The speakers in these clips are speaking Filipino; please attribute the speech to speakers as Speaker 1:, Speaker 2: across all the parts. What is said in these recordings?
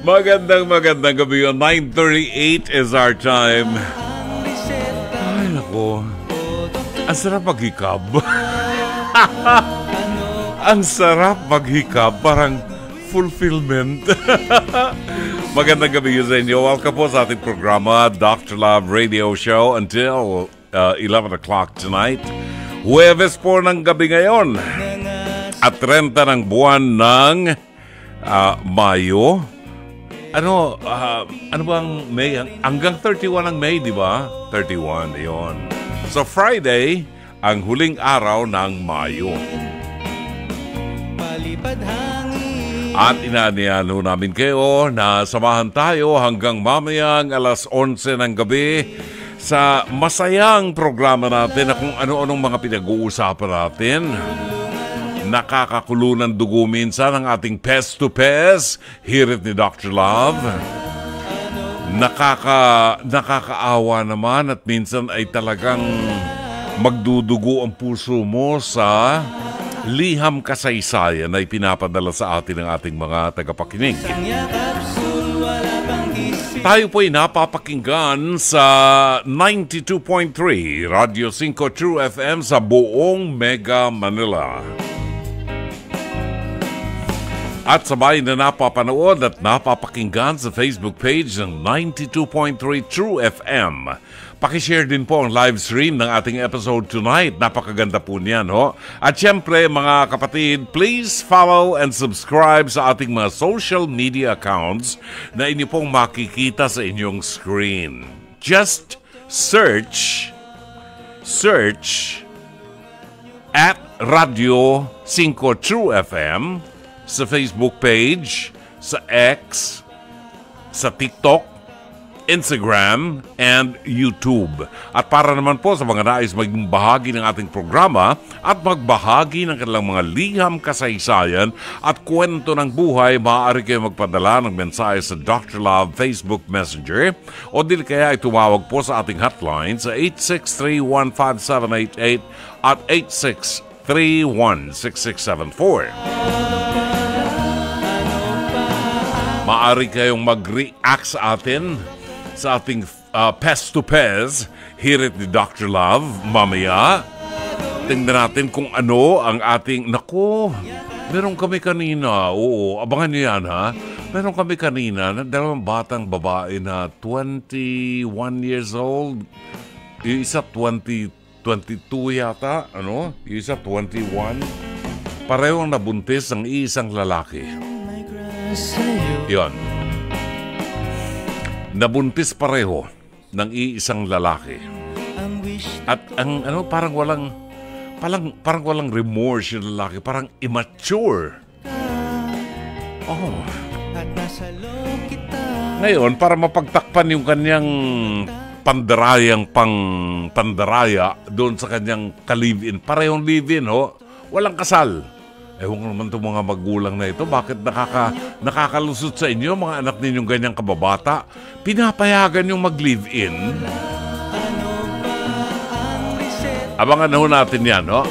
Speaker 1: Magandang gabi yun. 9:38 is our time. Ay, nako. Ang sarap maghikab. Ang sarap maghikab. Parang fulfillment. Magandang gabi yun sa inyo. Welcome po sa ating programa, Dr. Love Radio Show until 11 o'clock tonight. Huwebes po ng gabi ngayon. At 30 ng buwan ng Mayo. Ano bang May? Hanggang 31 ang May, di ba? 31, yun. So Friday, ang huling araw ng Mayo. At inaanihan namin kayo na samahan tayo hanggang mamayang alas 11 ng gabi sa masayang programa natin na kung ano-anong mga pinag-uusapan natin. Nakakakulo ng dugo minsan ang ating Pest to Pest, hirit ni Dr. Love. Nakakaawa naman at minsan ay talagang magdudugo ang puso mo sa liham kasaysayan na ipinapadala sa atin ng ating mga tagapakinig. Tayo po'y napapakinggan sa 92.3 Radio 5 True FM sa buong Mega Manila. At sabay na napapanood at napapakinggan sa Facebook page ng 92.3 True FM. Pakishare din po ang live stream ng ating episode tonight. Napakaganda po niyan, ho. At syempre, mga kapatid, please follow and subscribe sa ating mga social media accounts na inyo pong makikita sa inyong screen. Just search at Radio 5 True FM sa Facebook page, sa X, sa TikTok, Instagram, and YouTube. At para naman po sa mga nais maging bahagi ng ating programa at magbahagi ng kanilang mga liham kasaysayan at kwento ng buhay, maaari kayo magpadala ng mensahe sa Dr. Love Facebook Messenger o dili kaya ay tumawag po sa ating hotline sa 863-15788 at 863-16674. Maaari kayong mag-react sa atin sa ating Pest to Pest, hirit ni Dr. Love, mamaya. Tingnan natin kung ano ang ating... Naku, meron kami kanina. Oo, abangan niyo yan, ha? Meron kami kanina na dalawang batang babae na 21 years old. Yung isa 22 yata, ano? Yung isa 21. Parehong nabuntis ang isang lalaki. Yon. Nabuntis pareho ng iisang lalaki. At ang ano parang walang remorse yung lalaki, parang immature. Oh. Ngayon, para mapagtakpan yung kanyang pandaraya doon sa kanyang ka-live-in. Parehong live-in, ho. Walang kasal. Ewan ko naman itong mga magulang na ito. Bakit nakakalusot sa inyo, mga anak ninyong ganyang kababata? Pinapayagan yung mag-live-in. Abangan na ho natin yan, no?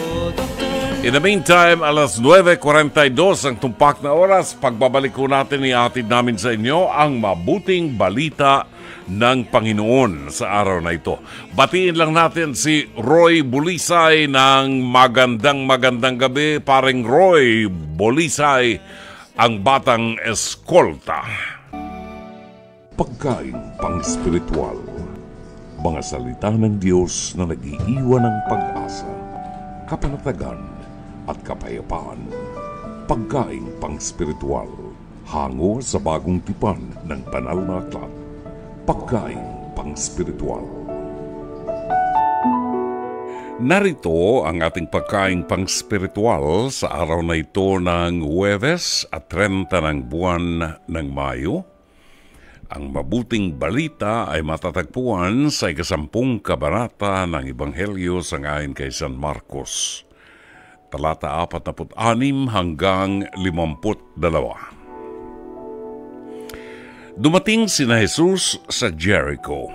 Speaker 1: In the meantime, alas 9:42 ang tumpak na oras. Pagbabalik ko natin, ihatid namin sa inyo ang mabuting balita ng Panginoon sa araw na ito. Batiin lang natin si Roy Bulisay ng magandang gabi. Paring Roy Bulisay, ang batang eskolta. Pagkain pang-spiritual, mga salita ng Diyos na nag-iiwan ng pag-asa, kapanatagan at kapayapaan. Pagkain pang-spiritual, hango sa bagong tipan ng banal na aklat. Pagkain pang-spiritual. Narito ang ating pagkain pang-spiritual sa araw na ito ng Huwebes at 30 ng buwan ng Mayo. Ang mabuting balita ay matatagpuan sa 10 kabanata ng Ebanghelyo sangayon kay San Marcos, talata 46 hanggang 52. Dumating sina Jesus sa Jericho.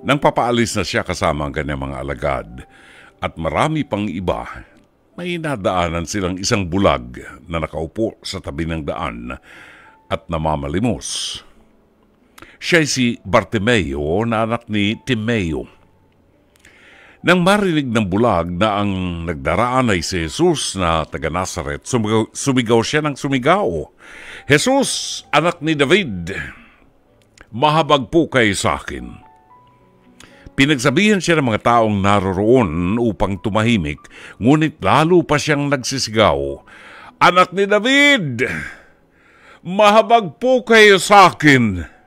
Speaker 1: Nang papaalis na siya kasama ang kanyang mga alagad at marami pang iba, may nadaanan silang isang bulag na nakaupo sa tabi ng daan at namamalimos. Siya si Bartimeo na anak ni Timeo. Nang marinig ng bulag na ang nagdaraan ay si Jesus na taga Nazaret, sumigaw siya ng sumigaw. Jesus, anak ni David, mahabag po kayo sa akin. Pinagsabihan siya ng mga taong naroroon upang tumahimik, ngunit lalo pa siyang nagsisigaw, anak ni David, mahabag po kayo sa akin.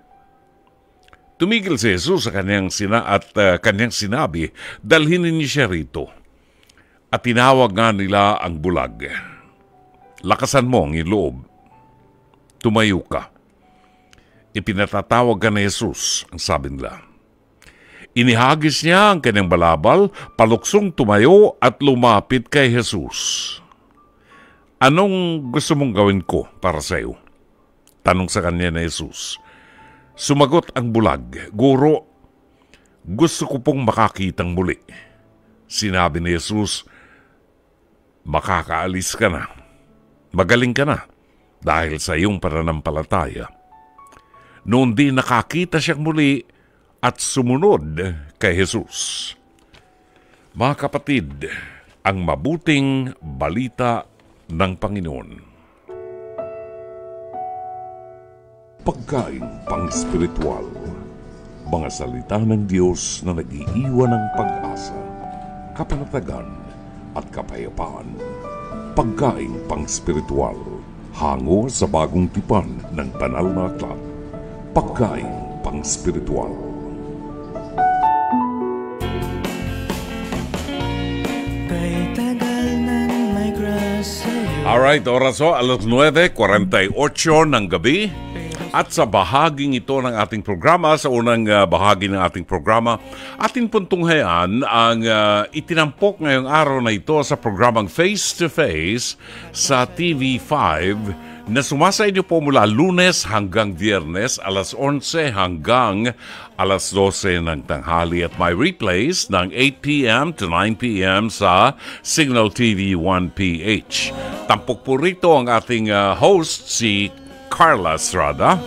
Speaker 1: Tumigil si Jesus sa kanyang sinabi, dalhin ninyo siya rito. At tinawag nga nila ang bulag. Lakasan mo ang iyong loob. Tumayo ka. Ipinatatawag ka ni Jesus, ang sabi nila. Inihagis niya ang kanyang balabal, paluksong tumayo at lumapit kay Jesus. Anong gusto mong gawin ko para sa iyo? Tanong sa kanya ni Jesus. Sumagot ang bulag, Guro, gusto ko pong makakitang muli. Sinabi ni Jesus, makakaalis ka na. Magaling ka na dahil sa iyong pananampalataya. Noon din nakakita siyang muli at sumunod kay Jesus. Mga kapatid, ang mabuting balita ng Panginoon. Pagkain pang-spiritual, mga salita ng Diyos na nag-iiwan ng pag-asa, kapanatagan at kapayapaan. Pagkain pang-spiritual, hango sa bagong tipan ng banal na aklat. Pagkain pang-spiritual. Alright, oras o, alas 9:48 ng gabi. At sa bahaging ito ng ating programa, sa unang bahagi ng ating programa, atin pong tunghayan ang itinampok ngayong araw na ito sa programang Face to Face sa TV5 na sumasa inyo po mula Lunes hanggang Biyernes, alas 11 hanggang alas 12 ng tanghali at may replays ng 8 p.m. to 9 p.m. sa Signal TV 1PH. Tampok po rito ang ating host, si Carla Estrada,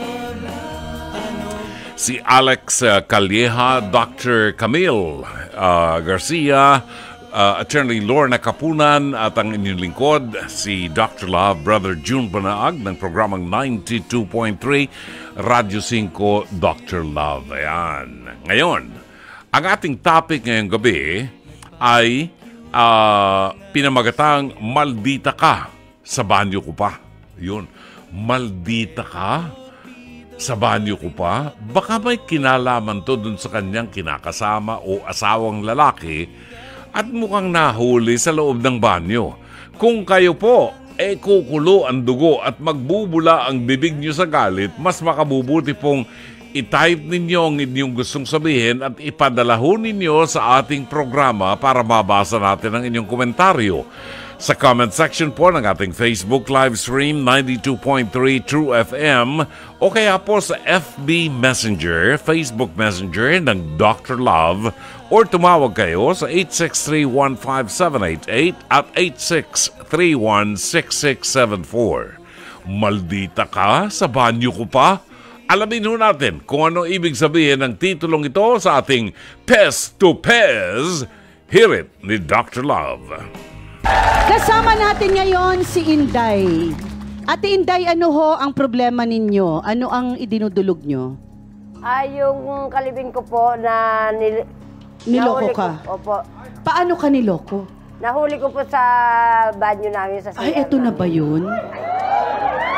Speaker 1: si Alex Calleja, Dr. Camille Garcia, Attorney Lorna Kapunan at ang inyong lingkod, si Dr. Love, Brother June Banaag ng programang 92.3 Radio 5 Dr. Love. Ayan. Ngayon, ang ating topic ngayong gabi ay pinamagatang maldita ka sa banyo ko pa. Yun. Maldita ka? Sa banyo ko pa? Baka may kinalaman to dun sa kanyang kinakasama o asawang lalaki at mukhang nahuli sa loob ng banyo. Kung kayo po, kukulo ang dugo at magbubula ang bibig nyo sa galit, mas makabubuti pong i-type ninyo ang inyong gustong sabihin at ipadala ho ninyo sa ating programa para mabasa natin ang inyong komentaryo. Sa comment section po ng ating Facebook live stream 92.3 True FM o kaya po sa FB Messenger, Facebook Messenger ng Dr. Love or tumawag kayo sa 863-15788 at 863-16674. Maldita ka sa banyo ko pa? Alamin ho natin kung ano ibig sabihin ng titulong ito sa ating Pez to Pez. Hear it ni Dr. Love.
Speaker 2: Kasama natin ngayon si Inday. Ate Inday, ano ho ang problema ninyo? Ano ang idinudulog nyo?
Speaker 3: Yung kalibin ko po na
Speaker 2: Niloko
Speaker 3: nahuli
Speaker 2: ka?
Speaker 3: Ko, opo.
Speaker 2: Paano ka niloko?
Speaker 3: Nahuli ko po sa banyo namin sa
Speaker 2: Ay, eto na ba yun?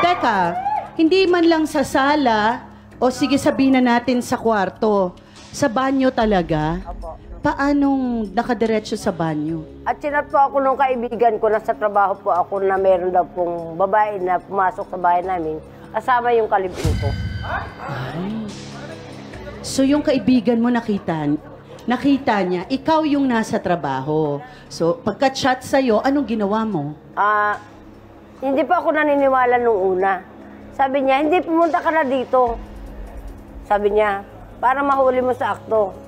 Speaker 2: Teka, hindi man lang sa sala o sige sabihin na natin sa kwarto. Sa banyo talaga?
Speaker 3: Opo.
Speaker 2: Paanong nakadiretso sa banyo?
Speaker 3: At sinat po ako nung kaibigan ko, nasa trabaho po ako na meron daw pong babae na pumasok sa bahay namin, kasama yung kalibin ko.
Speaker 2: Ay. So yung kaibigan mo nakita niya, ikaw yung nasa trabaho. So pagka-chat sa'yo, anong ginawa mo?
Speaker 3: Hindi pa ako naniniwala nung una. Sabi niya, hindi, pumunta ka na dito. Sabi niya, para mahuli mo sa akto.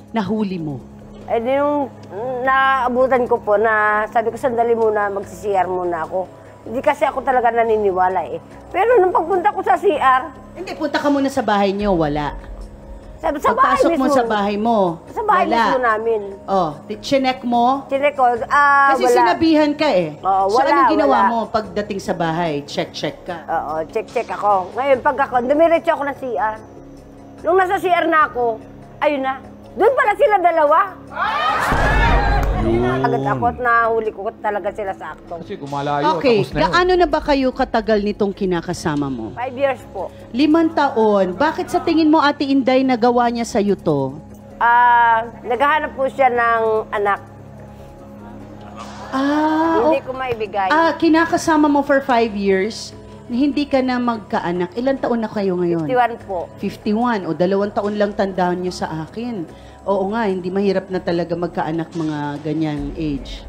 Speaker 2: Nahuli mo?
Speaker 3: Eh, di nung naabutan ko po na sabi ko, sandali muna, magsisiyar muna ako. Hindi kasi ako talaga naniniwala eh. Pero nung pagpunta ko sa CR,
Speaker 2: Hindi, punta ka muna sa bahay niyo, wala.
Speaker 3: sa bahay
Speaker 2: Pagpasok mo
Speaker 3: mismo.
Speaker 2: sa bahay mo,
Speaker 3: Sa bahay
Speaker 2: wala.
Speaker 3: mismo namin.
Speaker 2: Oh, chinek mo?
Speaker 3: Chinek ko,
Speaker 2: Kasi
Speaker 3: wala.
Speaker 2: sinabihan ka eh.
Speaker 3: Oo,
Speaker 2: So,
Speaker 3: wala,
Speaker 2: anong ginawa
Speaker 3: wala.
Speaker 2: mo pagdating sa bahay? Check ka.
Speaker 3: Oo, check ako. Ngayon, pag ako, dumiretso ako ng CR. Nung nasa CR na ako, ayun na. Doon pala sila dalawa. Agad ako at nahuli ko talaga sila sa akto.
Speaker 4: Kasi gumalayo,
Speaker 2: Okay,
Speaker 4: tapos na yun.
Speaker 2: gaano na ba kayo katagal nitong kinakasama mo?
Speaker 3: 5 years po.
Speaker 2: 5 taon. Bakit sa tingin mo, Ate Inday, nagawa niya sa'yo to?
Speaker 3: Naghahanap po siya ng anak. Hindi ko maibigay.
Speaker 2: Kinakasama mo for 5 years, hindi ka na magkaanak. Ilan taon na kayo ngayon?
Speaker 3: 51 po.
Speaker 2: 51. O 2 taon lang tandaan niyo sa akin. Oo nga, hindi mahirap na talaga magkaanak mga ganyang age.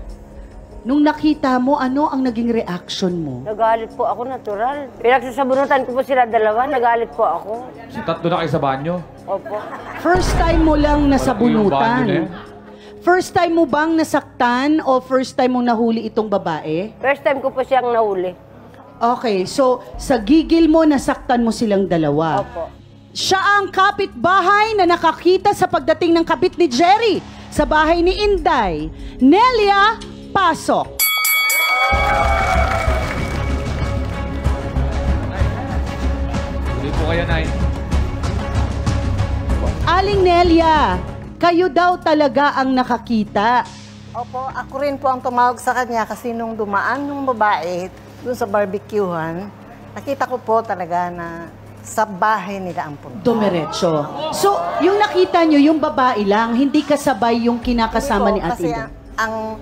Speaker 2: Nung nakita mo, ano ang naging reaction mo?
Speaker 3: Nagalit po ako, natural. Pinagsasabunutan ko po sila dalawa, nagalit po ako.
Speaker 4: So, tatlo na kayo sa banyo.
Speaker 3: Opo.
Speaker 2: First time mo lang
Speaker 4: Yung banyo na
Speaker 2: nasabunutan?
Speaker 4: yan.
Speaker 2: First time mo bang nasaktan o first time mong nahuli itong babae?
Speaker 3: First time ko po siyang nahuli.
Speaker 2: Okay, so sa gigil mo, nasaktan mo silang dalawa.
Speaker 3: Opo.
Speaker 2: Siya ang kapitbahay na nakakita sa pagdating ng kabit ni Jerry sa bahay ni Inday. Nelia, pasok.
Speaker 4: Hindi po kayo, Nay.
Speaker 2: Aling Nelia, kayo daw talaga ang nakakita.
Speaker 5: Opo, ako rin po ang tumawag sa kanya kasi nung dumaan nung babae dun sa barbecuehan, nakita ko po talaga na sa bahay nila ang punta.
Speaker 2: Dumiretso. So, yung nakita nyo, yung babae lang, hindi kasabay yung kinakasama ni
Speaker 5: Hindi po,
Speaker 2: Ate
Speaker 5: kasi
Speaker 2: Inday.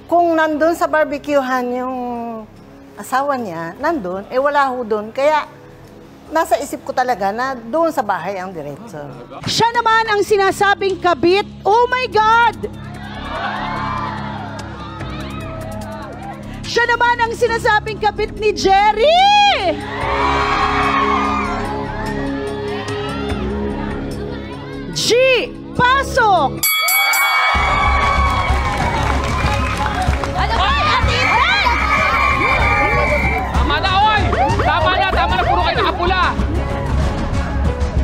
Speaker 5: kung nandun sa barbecuehan yung asawa niya, nandun, wala ho dun. Kaya nasa isip ko talaga na doon sa bahay ang diretso.
Speaker 2: Siya naman ang sinasabing kabit. Oh my God! Siya naman ang sinasabing kabit ni Jerry! G! Pasok!
Speaker 6: Ano ba? Ate Inday!
Speaker 4: Tama na, oy! Tama na, puro kayo nakapula.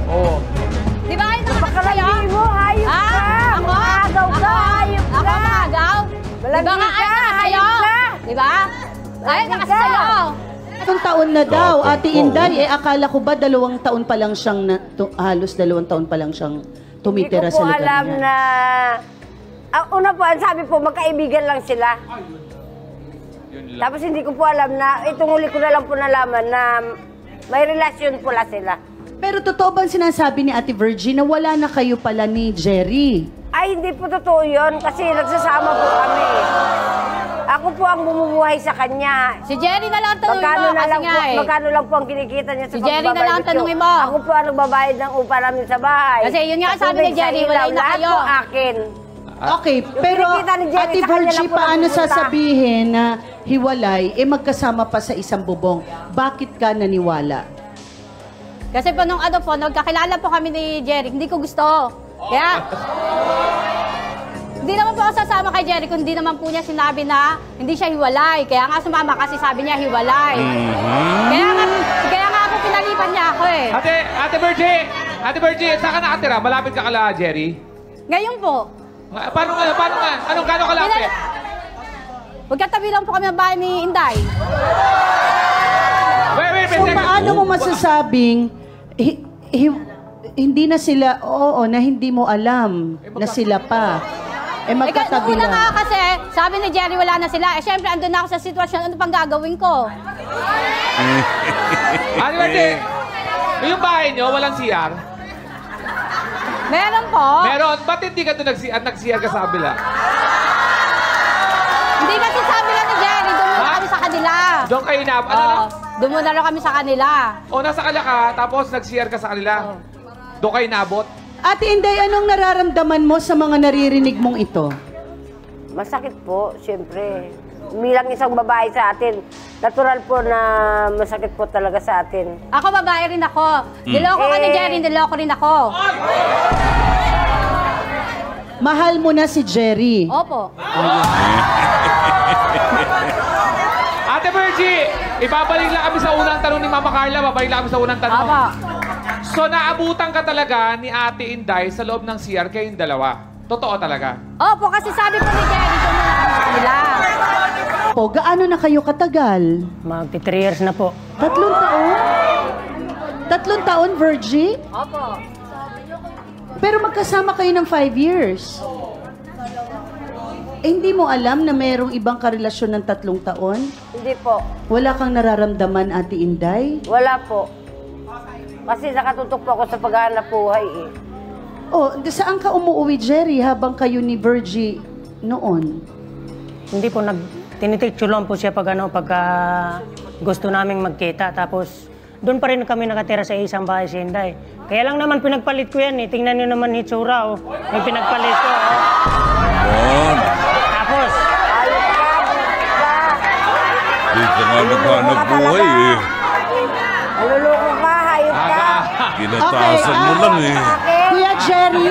Speaker 4: Oo.
Speaker 6: Di ba kayo nakakita kayo?
Speaker 3: Mo, hayop ka!
Speaker 6: Ako?
Speaker 3: Maagaw ka, hayop
Speaker 6: Ako
Speaker 3: ka!
Speaker 6: maagaw? Di ba nga ay nakasayo?
Speaker 3: hayop ka!
Speaker 6: Di ba? Ay, nakasayo.
Speaker 2: Itong taon na daw,
Speaker 1: Oo,
Speaker 2: Ate
Speaker 1: oo.
Speaker 2: Inday, akala ko ba 2 taon pa lang siyang, halos 2 taon pa lang siyang tumitira
Speaker 3: Hindi ko
Speaker 2: sa
Speaker 3: po
Speaker 2: lugar
Speaker 3: alam
Speaker 2: niya.
Speaker 3: na... Ang una po, ang sabi po, magkaibigan lang sila.
Speaker 4: Yun lang.
Speaker 3: Tapos hindi ko po alam na, itong huli ko na lang po nalaman na may relasyon pala sila.
Speaker 2: Pero totoo bang sinasabi ni Ate Virgie na wala na kayo pala ni Jerry?
Speaker 3: Ay, hindi po totoo yun kasi nagsasama po kami. Ako po ang bumubuhay sa kanya.
Speaker 6: Si Jerry na lang ang tanungin mo kasi nga eh.
Speaker 3: Magkano lang po ang kinikita niya sa
Speaker 6: Si Jerry na lang ang
Speaker 3: pagbabarbecue.
Speaker 6: tanungin mo.
Speaker 3: Ako po ang nagbabayad ng upa namin sa bahay.
Speaker 6: Kasi yun nga
Speaker 3: Sa
Speaker 6: sabi ni
Speaker 3: tubig, sa
Speaker 6: Jerry,
Speaker 3: ilaw,
Speaker 6: wala na
Speaker 3: lahat
Speaker 6: kayo.
Speaker 3: po akin.
Speaker 2: Okay, pero
Speaker 3: kinikita ni Jerry,
Speaker 2: Ate
Speaker 3: sa kanya
Speaker 2: Virgie,
Speaker 3: lang po
Speaker 2: paano
Speaker 3: napupunta.
Speaker 2: sasabihin na hiwalay, magkasama pa sa isang bubong? Bakit ka naniwala?
Speaker 6: Kasi po nung ano po, nagkakilala po kami ni Jerry, hindi ko gusto. Kaya, hindi naman po ako sasama kay Jerry kung hindi naman po niya sinabi na hindi siya hiwalay. Kaya nga sumama kasi sabi niya hiwalay. Kaya nga po pinalipan niya ako eh.
Speaker 4: Ate Virgie, saan ka nakatira? Malapit ka kala, Jerry?
Speaker 6: Ngayon po,
Speaker 4: Paano nga? Anong gano'ng kalapit?
Speaker 6: magkatabi lang po kami ng bahay ni Inday.
Speaker 4: Wait,
Speaker 2: So, paano mo masasabing hindi na sila, na hindi mo alam na sila pa? Magkatabi
Speaker 6: Una nga
Speaker 2: lang.
Speaker 6: kasi, sabi ni Jerry wala na sila. Siyempre, andun na ako sa sitwasyon, ano pang gagawin ko?
Speaker 4: Ate Virgie, yung bahay niyo, walang CR?
Speaker 6: Meron po.
Speaker 4: Meron. Ba't hindi ka doon nag-CR ka sa kabila?
Speaker 6: Hindi kasi sabi lang ni Jerry, doon muna kami sa kanila.
Speaker 4: Doon kayo na... Ano
Speaker 6: Oo,
Speaker 4: na?
Speaker 6: doon muna lang kami sa kanila.
Speaker 4: O, nasa kala ka, tapos nag-CR ka sa kanila. Doon kayo nabot?
Speaker 2: Ate Inday, anong nararamdaman mo sa mga naririnig mong ito?
Speaker 3: Masakit po, siyempre. Bilang isang babae sa atin, natural po na masakit po talaga sa atin.
Speaker 6: Ako, babae rin ako. Niloko ka ni Jerry, niloko rin ako.
Speaker 2: Mahal mo na si Jerry.
Speaker 6: Opo.
Speaker 4: Ate Virgie, ibabalik lang kami sa unang tanong ni Mama Carla. Babalik lang kami sa unang tanong.
Speaker 6: Opo.
Speaker 4: So, naabutan ka talaga ni Ate Inday sa loob ng CR kayong dalawa? Totoo talaga?
Speaker 6: Opo, kasi sabi po ni Jerry, doon na lang sa kanila.
Speaker 2: Po, gaano na kayo katagal?
Speaker 7: Magti 3 years na po.
Speaker 2: 3 taon? 3 taon, Virgie?
Speaker 6: Opo.
Speaker 2: Pero magkasama kayo ng 5 years. Eh, hindi mo alam na mayroong ibang karelasyon ng 3 taon?
Speaker 3: Hindi po.
Speaker 2: Wala kang nararamdaman, Ate Inday?
Speaker 3: Wala po. Kasi nakatutok po ako sa paghahanap buhay eh.
Speaker 2: Oh, saan ka umuwi, Jerry, habang kayo ni Virgie noon?
Speaker 7: Hindi po, tinititsyo lang po siya pagka gusto naming magkita. Tapos, doon pa rin kami nakatira sa isang bahay si Inday. Kaya lang naman pinagpalit ko yan eh. Tingnan niyo naman hitsura oh. May pinagpalit ko oh.
Speaker 1: Bon.
Speaker 7: Tapos,
Speaker 1: Di ka nga naghanap buhay eh.
Speaker 3: Naluloko ka, hayop ka.
Speaker 1: Ginatasan mo lang eh.
Speaker 2: Kuya Jerry,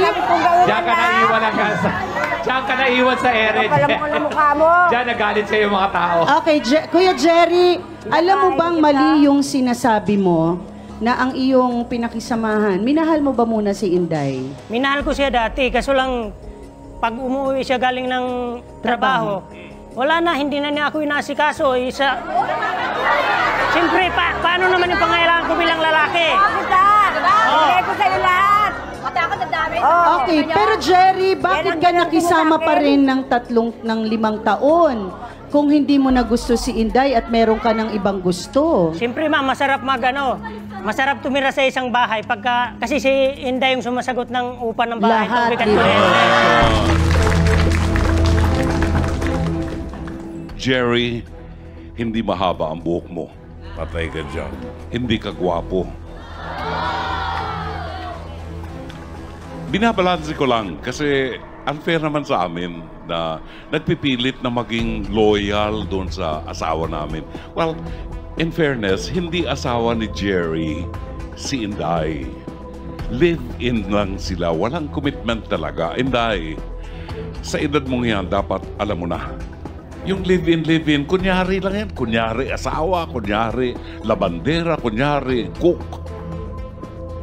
Speaker 4: Diyan ka naiwan hanggang sa... Diyan ka naiwan sa ere.
Speaker 3: Alam ko na mukha mo.
Speaker 4: Diyan nagalit sa'yo yung mga tao.
Speaker 2: okay, Kuya Jerry, alam mo bang mali yung sinasabi mo na ang iyong pinakisamahan? Minahal mo ba muna si Inday?
Speaker 7: minahal ko siya dati. Kaso lang, pag umuwi siya galing ng trabaho, wala na, hindi na niya ako inasikaso. Siyempre, paano naman yung pangailangan ko bilang lalaki?
Speaker 3: Kita! Bigay ko sa'yo lahat.
Speaker 6: Pati ako nadami.
Speaker 2: Okay, pero Jerry, bakit ka nakisama pa rin ng 5 taon? Kung hindi mo na gusto si Inday at meron ka ng ibang gusto.
Speaker 7: Siyempre ma'am, masarap tumira sa isang bahay kasi si Inday yung sumasagot ng upa ng bahay.
Speaker 2: Lahat,
Speaker 7: Tubig at
Speaker 2: di ba?
Speaker 7: kuryente.
Speaker 1: Jerry, hindi mahaba ang buhok mo.
Speaker 8: Patay ka dyan.
Speaker 1: Hindi ka gwapo. Binabalanse ko lang kasi unfair naman sa amin na nagpipilit na maging loyal doon sa asawa namin. Well, in fairness, hindi asawa ni Jerry si Inday. Live-in lang sila. Walang commitment talaga. Inday, sa edad mong yan, dapat alam mo na. Yung live-in, kunyari lang yan. Kunyari asawa, kunyari labandera, kunyari cook.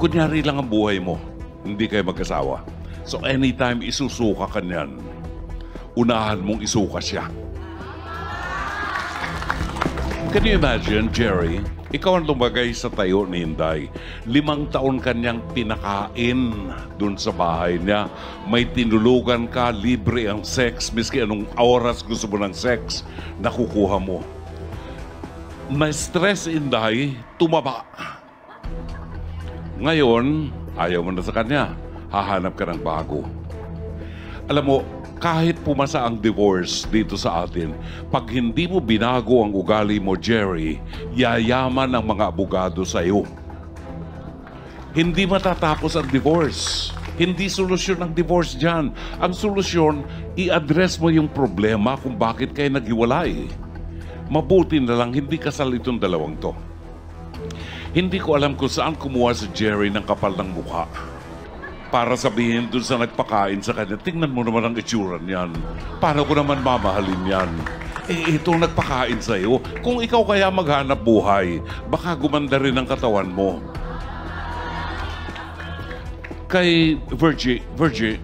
Speaker 1: Kunyari lang ang buhay mo. Hindi kayo mag-asawa. So anytime isusuka ka niyan, unahan mong isuka siya. Can you imagine, Jerry? Ikaw ang lumagay sa tayo ni Inday. 5 taon kanyang pinakain dun sa bahay niya. May tinulugan ka, libre ang sex. Miski anong oras gusto mo ng sex, nakukuha mo. Na-stress, Inday, tumaba. Ngayon, ayaw mo na sa kanya. Hahanap ka ng bago. Alam mo, kahit pumasa ang divorce dito sa atin, pag hindi mo binago ang ugali mo, Jerry, yayaman ang mga abogado sa iyo. Hindi matatapos ang divorce. Hindi solusyon ang divorce dyan. Ang solusyon, i-address mo yung problema kung bakit kayo naghiwalay. Mabuti na lang hindi kasal itong dalawang to. Hindi ko alam kung saan kumuha si Jerry ng kapal ng mukha para sabihin dun sa nagpakain sa kanya, tingnan mo naman ang itsura niyan. Paano ko naman mamahalin yan? Eh, itong nagpakain sa'yo. Kung ikaw kaya maghanap buhay, baka gumanda rin ang katawan mo. Kay Virgie,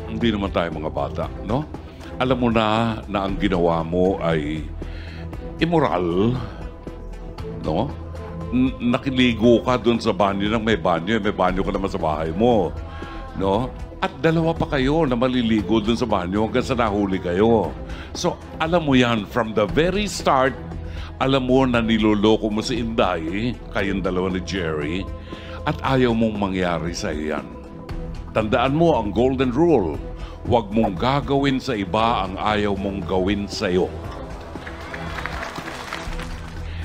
Speaker 1: hindi naman tayo mga bata, no? Alam mo na ang ginawa mo ay immoral, no? Nakiligo ka dun sa banyo ng may banyo ka naman sa bahay mo. No? At 2 pa kayo na maliligo dun sa banyo hanggang sa nahuli kayo. So, alam mo yan, from the very start, alam mo na niloloko mo si Inday, kayong 2 ni Jerry, at ayaw mong mangyari sa yan. Tandaan mo ang golden rule, huwag mong gagawin sa iba ang ayaw mong gawin sa iyo.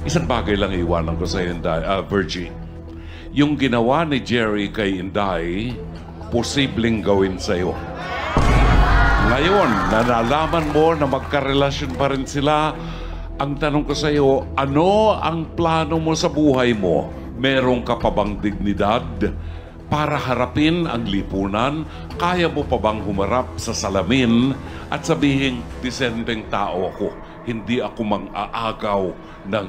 Speaker 1: Isang bagay lang iwanan ko sa Inday, Virgie. Yung ginawa ni Jerry kay Inday, posibleng gawin sa'yo. Ngayon, nalalaman mo na magkarelasyon pa rin sila. Ang tanong ko sa'yo, ano ang plano mo sa buhay mo? Meron ka pa bang dignidad para harapin ang lipunan? Kaya mo pa bang humarap sa salamin at sabihin, disenteng tao ako? hindi ako mang-aagaw ng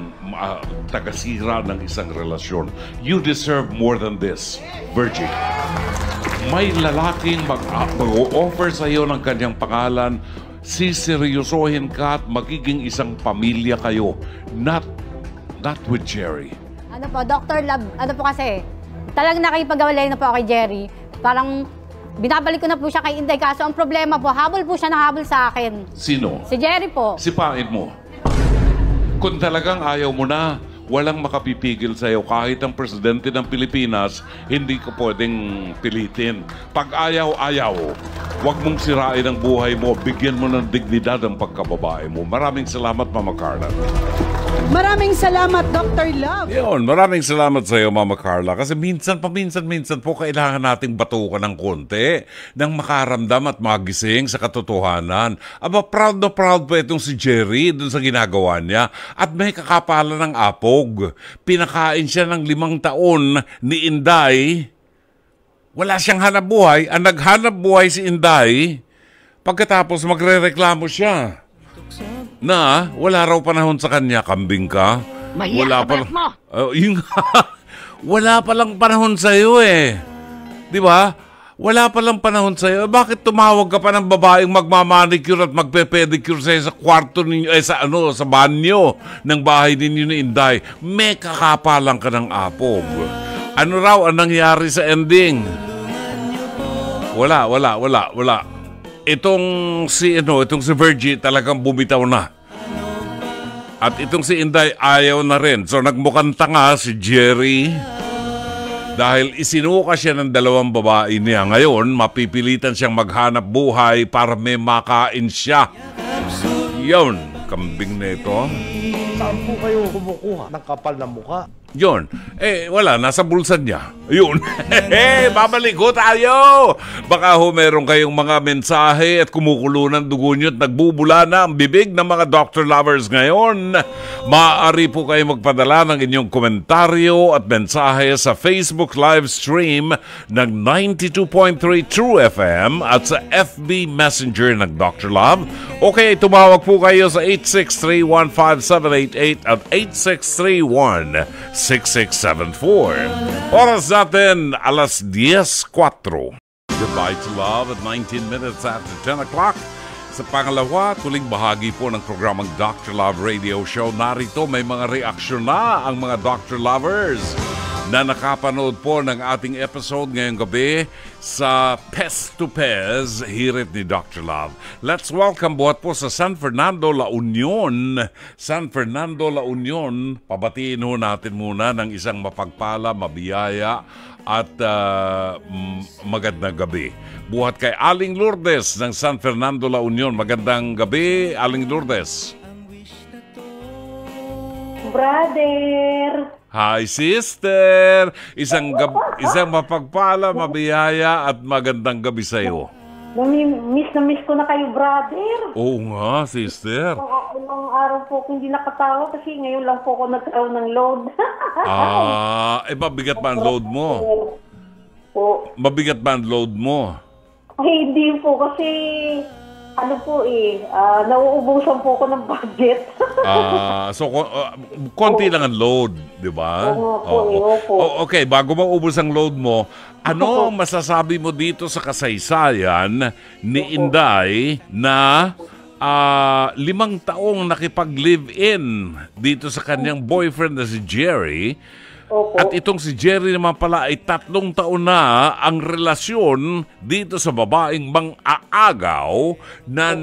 Speaker 1: tagasira ng isang relasyon. You deserve more than this, Virgie. May lalaking mag-o-offer sa iyo ng kanyang pangalan, siseryosohin ka at magiging isang pamilya kayo. Not with Jerry.
Speaker 6: Ano po, Dr. Love, ano po kasi, talagang nakipag-awalay na po ako kay Jerry. Parang binabalik ko na po siya kay Inday. Kaso ang problema po, habol po siya ng habol sa akin.
Speaker 1: Sino?
Speaker 6: Si Jerry po.
Speaker 1: Sipain mo. Kung talagang ayaw mo na, walang makapipigil sa'yo. Kahit ang presidente ng Pilipinas, hindi ko pwedeng pilitin. Pag ayaw, huwag mong sirain ang buhay mo. Bigyan mo ng dignidad ang pagkababae mo. Maraming salamat, Mama Carla.
Speaker 2: Maraming salamat, Dr. Love.
Speaker 1: Yun, maraming salamat sa iyo, Mama Carla. Kasi minsan po kailangan nating batukan ng konti nang makaramdam at magising sa katotohanan. Aba, proud na proud po itong si Jerry dun sa ginagawa niya. At may kakapalan ng apog. Pinakain siya ng 5 taon ni Inday. Wala siyang hanap buhay. Ang naghanap buhay si Inday, pagkatapos magrereklamo siya na wala raw panahon sa kanya. Kambing ka. Wala pa lang. Wala palang panahon sa iyo eh. 'Di ba? Wala palang panahon sa iyo. Bakit tumawag ka pa ng babaeng magmamanicure at magpe-pedicure sa kwarto ninyo sa banyo ng bahay ninyo ni Inday? May kakapalang ka ng apog. Ano raw ang nangyari sa ending? Wala. Itong si Virgie talagang bumitaw na. At itong si Inday ayaw na rin. So nagmukhang tanga si Jerry dahil isinuka siya ng 2 babae niya. Ngayon, mapipilitan siyang maghanap buhay para may makain siya. Yun, kambing na ito.
Speaker 8: Saan po kayo kumukuha ng kapal na mukha?
Speaker 1: Yun. Wala. Nasa bulsa niya. Yun. Babalik ko tayo. Baka meron kayong mga mensahe at kumukulo ng dugo nyo at nagbubula na ang bibig ng mga Dr. Lovers ngayon. Maaari po kayo magpadala ng inyong komentaryo at mensahe sa Facebook live stream ng 92.3 True FM at sa FB Messenger ng Dr. Love. Okay, tumawag po kayo sa 863-15788 at 863-16674. Oras natin, alas 10:04. Goodbye to Love at 19 minutes after 10 o'clock. Sa pangalawa, tuling bahagi po ng programang Dr. Love Radio Show. Narito may mga reaksyon na ang mga Dr. Lovers na nakapanood po ng ating episode ngayong gabi sa Pest to Pez, hirit ni Dr. Love. Let's welcome buhat po sa San Fernando, La Union. San Fernando, La Union. Pabatiin ho natin muna ng isang mapagpala, mabiyaya at magandang gabi. Buhat kay Aling Lourdes ng San Fernando, La Union. Magandang gabi, Aling Lourdes.
Speaker 9: Brother!
Speaker 1: Hi, sister! Isang mapagpala, mabiyaya at magandang gabi sa iyo.
Speaker 9: Miss na miss ko na kayo, brother.
Speaker 1: Oo nga, sister.
Speaker 9: Ilang araw po ako hindi nakatawa kasi ngayon lang po ako nagkaroon ng load.
Speaker 1: Mabigat ba ang load mo?
Speaker 9: Po.
Speaker 1: Mabigat ba ang load mo?
Speaker 9: Ay, hindi po kasi nauubusan po ako ng budget.
Speaker 1: Konti lang ang load, di ba?
Speaker 9: Oo.
Speaker 1: Okay, bago maubos ang load mo, ano ang masasabi mo dito sa kasaysayan ni Inday na 5 taong nakipag-live-in dito sa kanyang boyfriend na si Jerry?
Speaker 9: Opo.
Speaker 1: At itong si Jerry naman pala ay 3 taon na ang relasyon dito sa babaeng mang-aagaw na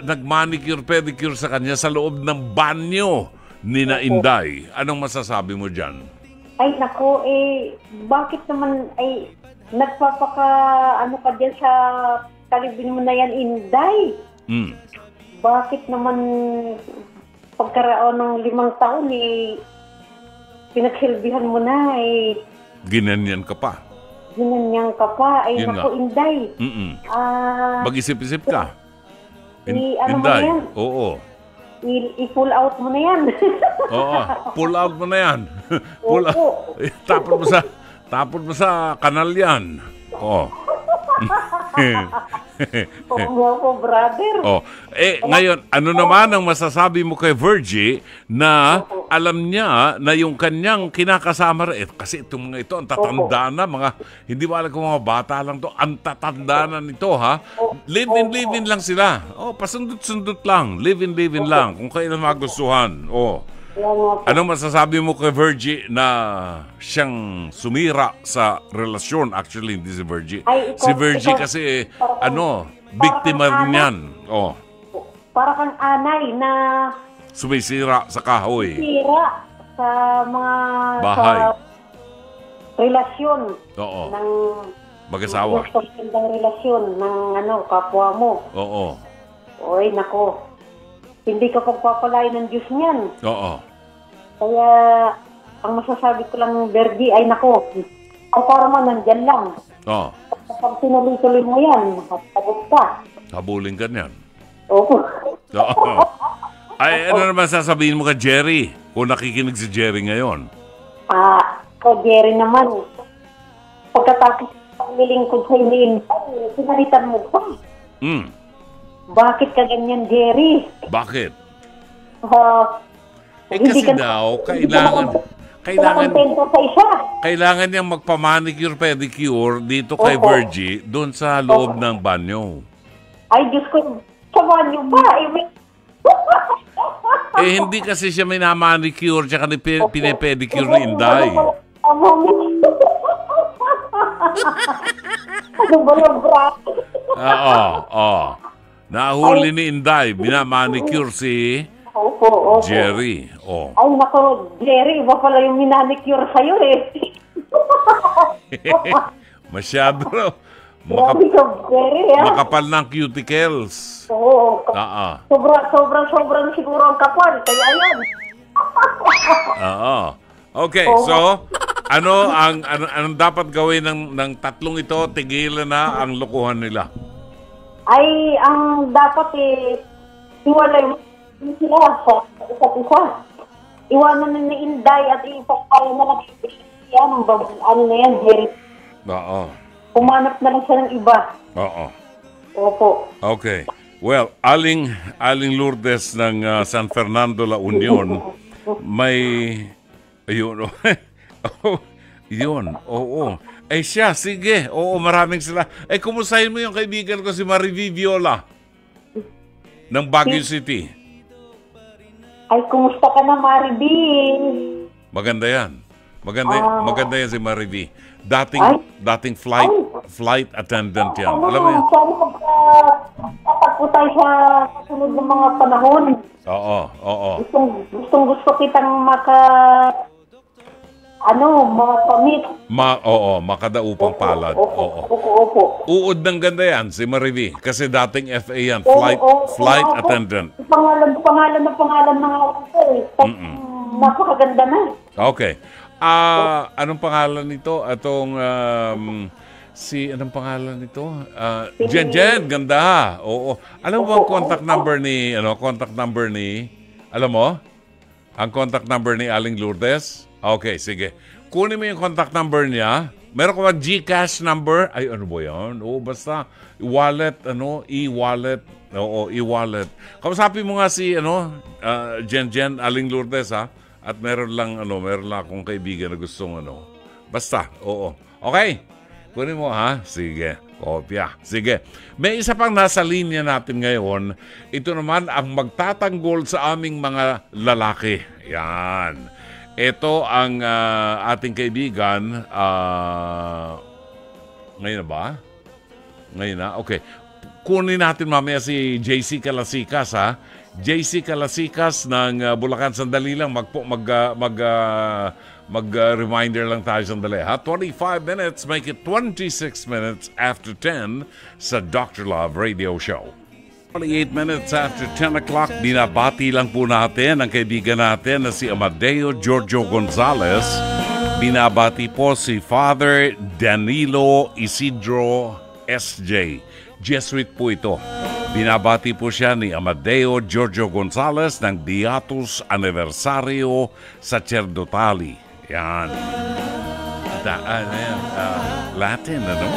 Speaker 1: nag-manicure, pedicure sa kanya sa loob ng banyo ni na Inday. Anong masasabi mo dyan?
Speaker 9: Ay, naku, bakit naman nagpapaka, ka dyan sa kalibin mo na yan, Inday? Bakit naman pagkaraon ng 5 taon, pinagsilbihan mo na,
Speaker 1: Ginanyan ka pa.
Speaker 9: Ginanyan ka pa. Ay,
Speaker 1: Yun
Speaker 9: naku,
Speaker 1: nga.
Speaker 9: Inday.
Speaker 1: Mag-isip-isip ka.
Speaker 9: Ano mo na
Speaker 1: Inday,
Speaker 9: yan?
Speaker 1: oo.
Speaker 9: I-pull out mo na yan.
Speaker 1: Oo, pull out mo na yan. Pull out.
Speaker 9: Opo.
Speaker 1: Tapon mo sa kanal yan. Oo.
Speaker 9: Oo nga po, brother.
Speaker 1: Oh, ngayon, ano naman ang masasabi mo kay Virgie na alam niya na yung kanyang kinakasama kasi itong mga ito, ang tatanda na, mga, hindi mo alam kung mga bata lang to, ang tatanda na nito, ha? Live-in lang sila. Oh, pasundot-sundot lang. Live-in lang. Kung kailan magustuhan. Oh. Anong masasabi mo kay Virgie na siyang sumira sa relasyon? Actually, hindi si Virgie. Si Virgie kasi, biktima rin yan. Oh.
Speaker 9: Para kang anay na
Speaker 1: sumisira sa kahoy.
Speaker 9: sira sa mga
Speaker 1: Bahay.
Speaker 9: Sa relasyon
Speaker 1: Oo.
Speaker 9: ng
Speaker 1: Mag-asawa.
Speaker 9: ng relasyon ng kapwa mo.
Speaker 1: Oo.
Speaker 9: Oy, nako. Hindi ka pagpapalay ng Diyos niyan.
Speaker 1: Oo.
Speaker 9: Kaya, ang masasabi ko lang, Virgie, ay nako, ang karma nandyan lang.
Speaker 1: Oo.
Speaker 9: Kapag tinuloy-tuloy mo yan, makatagod ka.
Speaker 1: Habulin ka niyan.
Speaker 9: Oo.
Speaker 1: Oo. Ay, ano naman sasabihin mo kay Jerry? Kung nakikinig si Jerry ngayon.
Speaker 9: Kay Jerry naman, pagkatapos nilingkod sa iniin, sinalitan mo pa. Bakit ka ganyan, Jerry?
Speaker 1: Bakit?
Speaker 9: Hindi
Speaker 1: Kasi daw, kailangan niyang magpa-manicure, pedicure dito kay Virgie, doon sa loob ng banyo.
Speaker 9: Ay, Diyos ko, sa banyo ba?
Speaker 1: Hindi kasi siya minamanicure tsaka pinepedicure ni Inday.
Speaker 9: Ano ba yung brat?
Speaker 1: Oo. Nahuli ni Inday, binamanicure si Jerry. Oh.
Speaker 9: Ay, nako, Jerry, iba pala yung minanicure sa'yo
Speaker 1: Masyado.
Speaker 9: Grabe ka, Jerry,
Speaker 1: Makapal ng cuticles.
Speaker 9: Oo. Sobrang siguro ang kapal. Kaya ayan.
Speaker 1: Oo. Okay, so, anong dapat gawin ng tatlong ito? Tigilan na ang lokohan nila.
Speaker 9: Ay, ang dapat iwalay sila sa isa't isa. Iwanan na ni Inday at ipapaya na lang na yan, Jerry.
Speaker 1: Oo.
Speaker 9: Pumanap na lang siya ng iba.
Speaker 1: Oo.
Speaker 9: Opo.
Speaker 1: Okay. Well, Aling Lourdes ng San Fernando, La Union, may... Ayun. Yun. Oo. Siya, sige. Oo, maraming sila. Kumustahin mo yung kaibigan ko si Mariví Viola ng Baguio City.
Speaker 9: Ay, kumusta ka na, Mariví?
Speaker 1: Maganda yan. Maganda yan si Mariví. Dating flight attendant yan. Alam mo yan?
Speaker 9: Sana pagkatapos tayo sa kasunod ng mga panahon.
Speaker 1: Oo.
Speaker 9: Gusto kitang makamit.
Speaker 1: Makadaupang palad.
Speaker 9: Opo.
Speaker 1: Uod ng ganda yan, si Mariví. Kasi dating FA yan, flight attendant.
Speaker 9: Pangalan ng napakaganda na.
Speaker 1: Okay. Anong pangalan nito? Anong pangalan nito? Jen, ganda. Oo. Alam mo ang contact number ni, alam mo? Ang contact number ni Aling Lourdes? Okay, sige. Kunin mo yung contact number niya. Meron ka ba GCash number? Ay, ano ba yan? Oo, basta e-wallet. Oo, e-wallet. Kausapin mo nga si, Jen, Aling Lourdes, ha? At meron lang akong kaibigan na gustong, Basta, oo. Okay? Kunin mo, ha? Sige. Kopya. Sige. May isa pang nasa linya natin ngayon. Ito naman ang magtatanggol sa aming mga lalaki. Yan. Ito ang ating kaibigan. Ngayon na ba? Ngayon na? Okay. Kunin natin mamaya si JC Calasikas, ha? JC Calasikas ng Bulacan. Sandali lang. Mag-reminder lang tayo sandali, ha? 25 minutes, make it 26 minutes after 10 sa Dr. Love Radio Show. 28 minutes after 10 o'clock, binabati lang po natin ang kaibigan natin na si Amadeo Giorgio Gonzalez. Binabati po si Father Danilo Isidro S.J. Jesuit po ito. Binabati po siya ni Amadeo Giorgio Gonzalez ng Beatus Aniversario Sacerdotali. Yan. Latin, ano?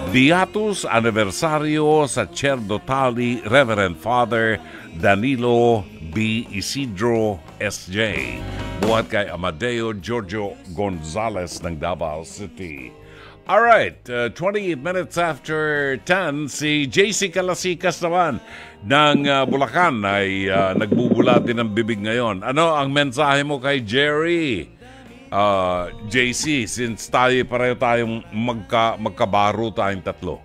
Speaker 1: Beatus Aniversario Sacerdotali Reverend Father Danilo B. Isidro S.J. Buhat kay Amadeo Giorgio Gonzalez ng Davao City. Alright, 28 minutes after 10, si JC Calasikas naman ng Bulacan ay nagbubula din ng bibig ngayon. Ano ang mensahe mo kay Jerry? JC, since pareho tayong magkabaro tayong tatlo.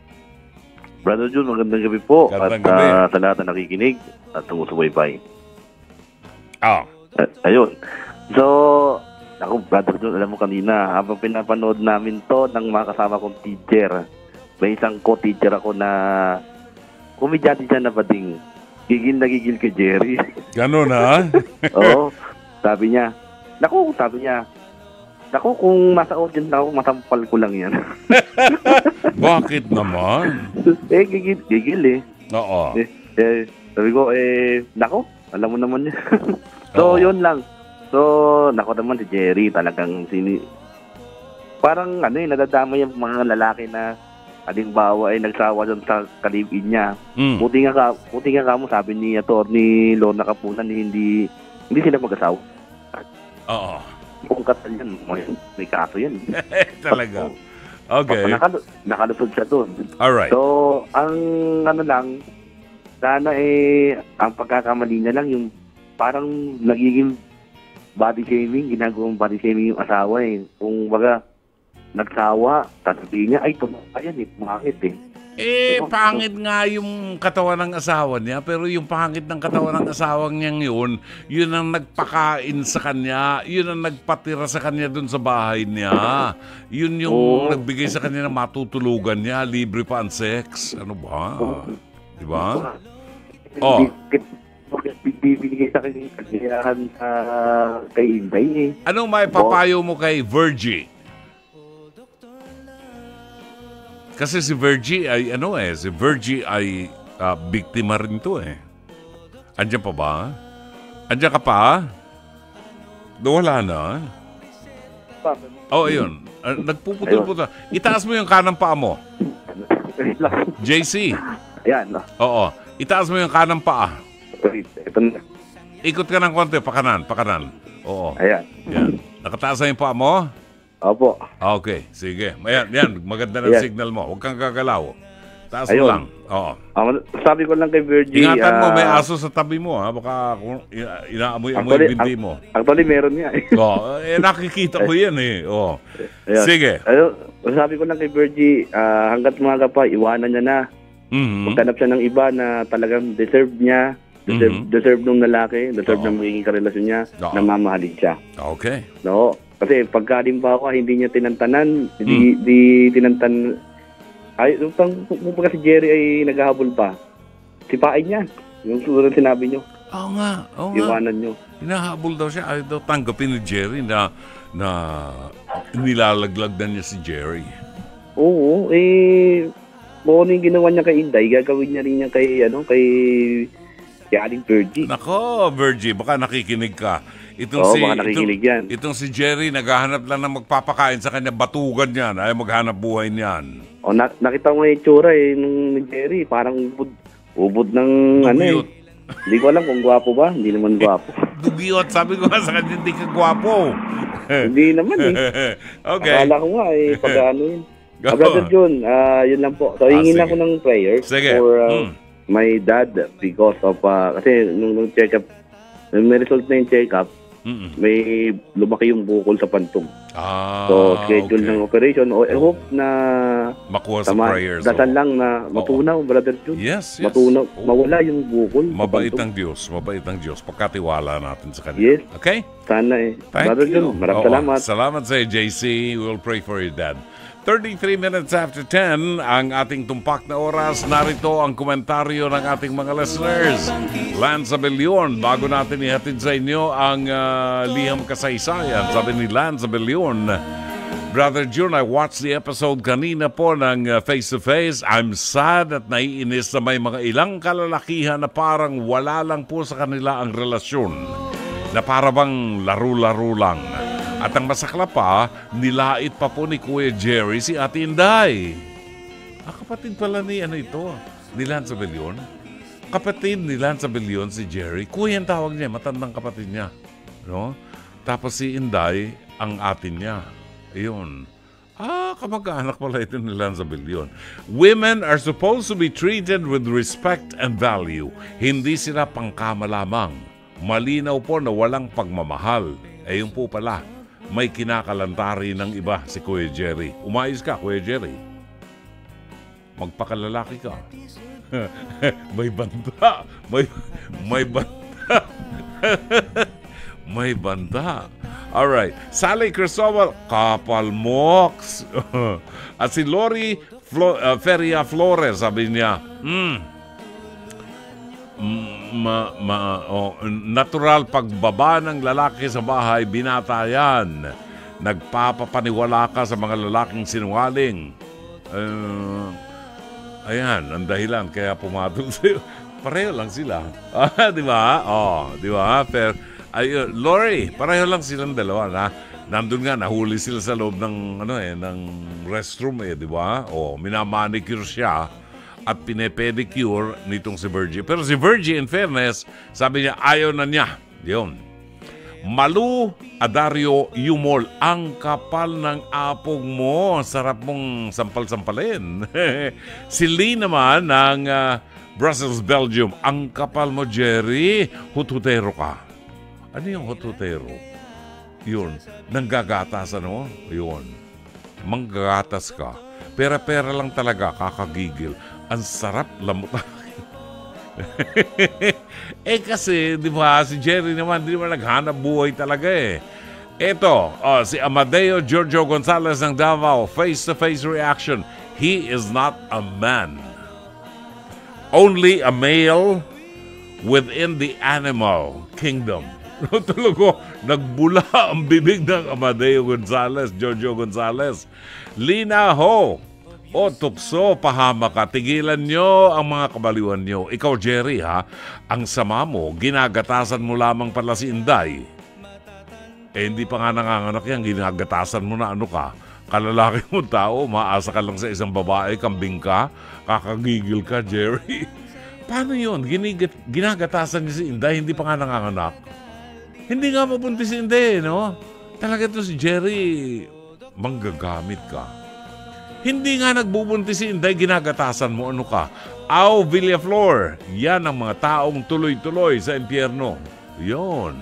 Speaker 10: Brother Jun, magandang gabi po.
Speaker 1: Magandang gabi.
Speaker 10: Sa lahat na nakikinig at sumusubaybay. Ayun. So, ako, Brother Jun, alam mo kanina, habang pinapanood namin to ng mga kasama kong teacher, may isang co-teacher ako na komedyante siya na bading. Gigil na gigil kay Jerry.
Speaker 1: Ganon, ha?
Speaker 10: Oo. Sabi niya, naku, kung nasa audience ako, matampal ko lang yan.
Speaker 1: Bakit naman?
Speaker 10: Gigil eh.
Speaker 1: Oo.
Speaker 10: Sabi ko, naku, alam mo naman yan. So, yun lang. So, nako naman si Jerry, talagang parang nadadama yung mga lalaki na halimbawa ay nagsawa doon sa kalibin niya. Buti nga mo, sabi ni Atty. Lorna Kapunan, hindi sila mag-asawa.
Speaker 1: Oo.
Speaker 10: Kung katal yan, may kaso yan.
Speaker 1: Talaga. Okay.
Speaker 10: Nakalusod siya doon.
Speaker 1: Alright.
Speaker 10: So, ang sana ang pagkakamali niya lang yung parang nagiging body shaming, ginagawang body shaming yung asawa eh. Kung baga, nagsawa, sasabihin niya, ay, tumaka yan eh, bakit eh.
Speaker 1: Pangit nga yung katawan ng asawa niya, pero yung pangit ng katawan ng asawang niyang yun ang nagpakain sa kanya, yun ang nagpatira sa kanya dun sa bahay niya. Yun yung nagbigay sa kanya ng matutulugan niya, libre pa ang sex. Ano ba? Diba?
Speaker 10: Bibigay sa kanya yung kagayahan kay Inday eh.
Speaker 1: Anong may papayo mo kay Virgie? Kasi si Virgie ay biktima rin to eh. Andiyan pa ba? Andiyan ka pa? Wala na. Ayun. Nagpuputol-putol. Itaas mo yung kanang paa mo. JC.
Speaker 10: Ayan.
Speaker 1: Oo. Itaas mo yung kanang paa.
Speaker 10: Ito na.
Speaker 1: Ikot ka ng konti, pakanan. Oo.
Speaker 10: Ayan.
Speaker 1: Yan. Nakataas na yung paa mo?
Speaker 10: Opo.
Speaker 1: Okay, sige. Ayan, maganda ng signal mo. Huwag kang gagalaw. Taas mo lang. Oo.
Speaker 10: Sabi ko lang kay Virgie.
Speaker 1: Ingatan mo, may aso sa tabi mo, ha? Baka inaamoy-amoy yung bindi mo.
Speaker 10: Actually, meron niya eh.
Speaker 1: Nakikita ko yan eh. Sige.
Speaker 10: Sabi ko lang kay Virgie, hanggat umaga pa, iwanan niya na. Maghanap siya ng iba na talagang deserve niya. Deserve nung lalaki, deserve ng magiging karelasyon niya, na mamahalin siya.
Speaker 1: Okay.
Speaker 10: No? Kasi pagkalimbawa, hindi niya tinantanan, hindi tinantan. Ay, kung si Jerry ay naghahabol pa, sipain niya. Yung susunod sinabi niyo.
Speaker 1: Oo nga.
Speaker 10: Iwanan niyo.
Speaker 1: Hinahabol daw siya. Ay daw tanggapin ni Jerry na nilalaglag na niya si Jerry.
Speaker 10: Oo, kung ano yung ginawa niya kay Inday, gagawin niya rin niya kay Aling Virgie.
Speaker 1: Nako, Virgie, baka nakikinig ka.
Speaker 10: Baka nakikinig yan.
Speaker 1: Itong si Jerry, naghahanap lang ng magpapakain sa kanya, batugan yan. Ayaw maghanap buhay niyan.
Speaker 10: Nakita mo yung itsura nung Jerry, parang ubod ng Hindi ko alam kung gwapo ba. Hindi naman gwapo.
Speaker 1: Dugyot, sabi ko nga sa kanya, hindi ka gwapo.
Speaker 10: Hindi naman eh.
Speaker 1: Okay.
Speaker 10: Akala ko nga pag yun. Brother John, yun lang po. So, hingin ako ng prayers for my dad because of, kasi nung check-up, may result na yung check-up, may lumaki yung bukol sa pantog. So, schedule ng operation. I hope na
Speaker 1: makuha sa prayers.
Speaker 10: Dasal lang na matunaw, Brother John.
Speaker 1: Yes.
Speaker 10: Matunaw, mawala yung bukol.
Speaker 1: Mabait ang Diyos. Pagkatiwala natin sa kanila.
Speaker 10: Yes.
Speaker 1: Okay?
Speaker 10: Sana Brother John, maraming salamat.
Speaker 1: Salamat sa JC. We'll pray for your dad. 33 minutes after 10, ang ating tumpak na oras. Narito ang komentaryo ng ating mga listeners. Lance Abelion, bago natin ihatid sa inyo ang liham kasaysayan. Sabi ni Lance Abelion, Brother June, I watched the episode kanina po ng Face to Face. I'm sad at naiinis na may mga ilang kalalakihan na parang wala lang po sa kanila ang relasyon. Na parang laro-laro lang. At ang masakla pa, nilait pa po ni Kuya Jerry si Ate Inday. Kapatid pala ni ni Lance Abellion. Kapatid ni Lance Abellion si Jerry. Kuya ang tawag niya, matandang kapatid niya. No? Tapos si Inday, ang atin niya. Ayun. Kamag-anak pala ito ni Lance Abellion. Women are supposed to be treated with respect and value. Hindi sila pangkama lamang. Malinaw po na walang pagmamahal. Ayun po pala. May kinakalantari ng iba si Kuya Jerry. Umayos ka, Kuya Jerry. Magpakalalaki ka. May banta. May banta. May banta. Alright. Sally Cristobal, kapal moks. At si Lori Feria Flores, sabi niya, natural pagbaba ng lalaki sa bahay, binata yan. Nagpapapaniwala ka sa mga lalaking sinungaling. Ayan, ang dahilan kaya pumatol sa'yo. Pareho lang sila. Di ba? Di ba? Lori, pareho lang silang dalawa na. Nandun nga, nahuli sila sa loob ng, ng restroom di ba? Minamanicure siya at pinepedicure nitong si Virgie. Pero si Virgie, in fairness, sabi niya, ayaw na niya. Yun. Malu Adario Yumol, ang kapal ng apog mo. Sarap mong sampal-sampalin. Si Lee naman ng Brussels, Belgium, ang kapal mo, Jerry. Hututero ka. Ano yung hututero? Yun. Nanggagatas, Yun. Manggagatas ka. Pera-pera lang talaga, kakagigil. Ang sarap, lamutan. Kasi, di ba, si Jerry naman, di naman naghanap buhay talaga Ito, si Amadeo Giorgio Gonzalez ng Davao, face-to-face reaction. He is not a man. Only a male within the animal kingdom. Talaga, nagbula ang bibig ng Amadeo Gonzalez, Giorgio Gonzalez. Lina Ho, tukso, pahama ka. Tigilan nyo ang mga kabaliwan nyo. Ikaw, Jerry, ang sama mo, ginagatasan mo lamang pala si Inday. Hindi pa nga nanganganak yan, ginagatasan mo na ka. Kalalaki mo tao, maasa ka lang sa isang babae, kambing ka, kakagigil ka, Jerry. Paano yun? Ginagatasan niya si Inday, hindi pa nga nanganganak. Hindi nga mabuntis si Inday, Talaga ito si Jerry, manggagamit ka. Hindi nga nagbubuntis si Inday, ginagatasan mo, ka. Villaflor, yan ang mga taong tuloy-tuloy sa impyerno. Yun.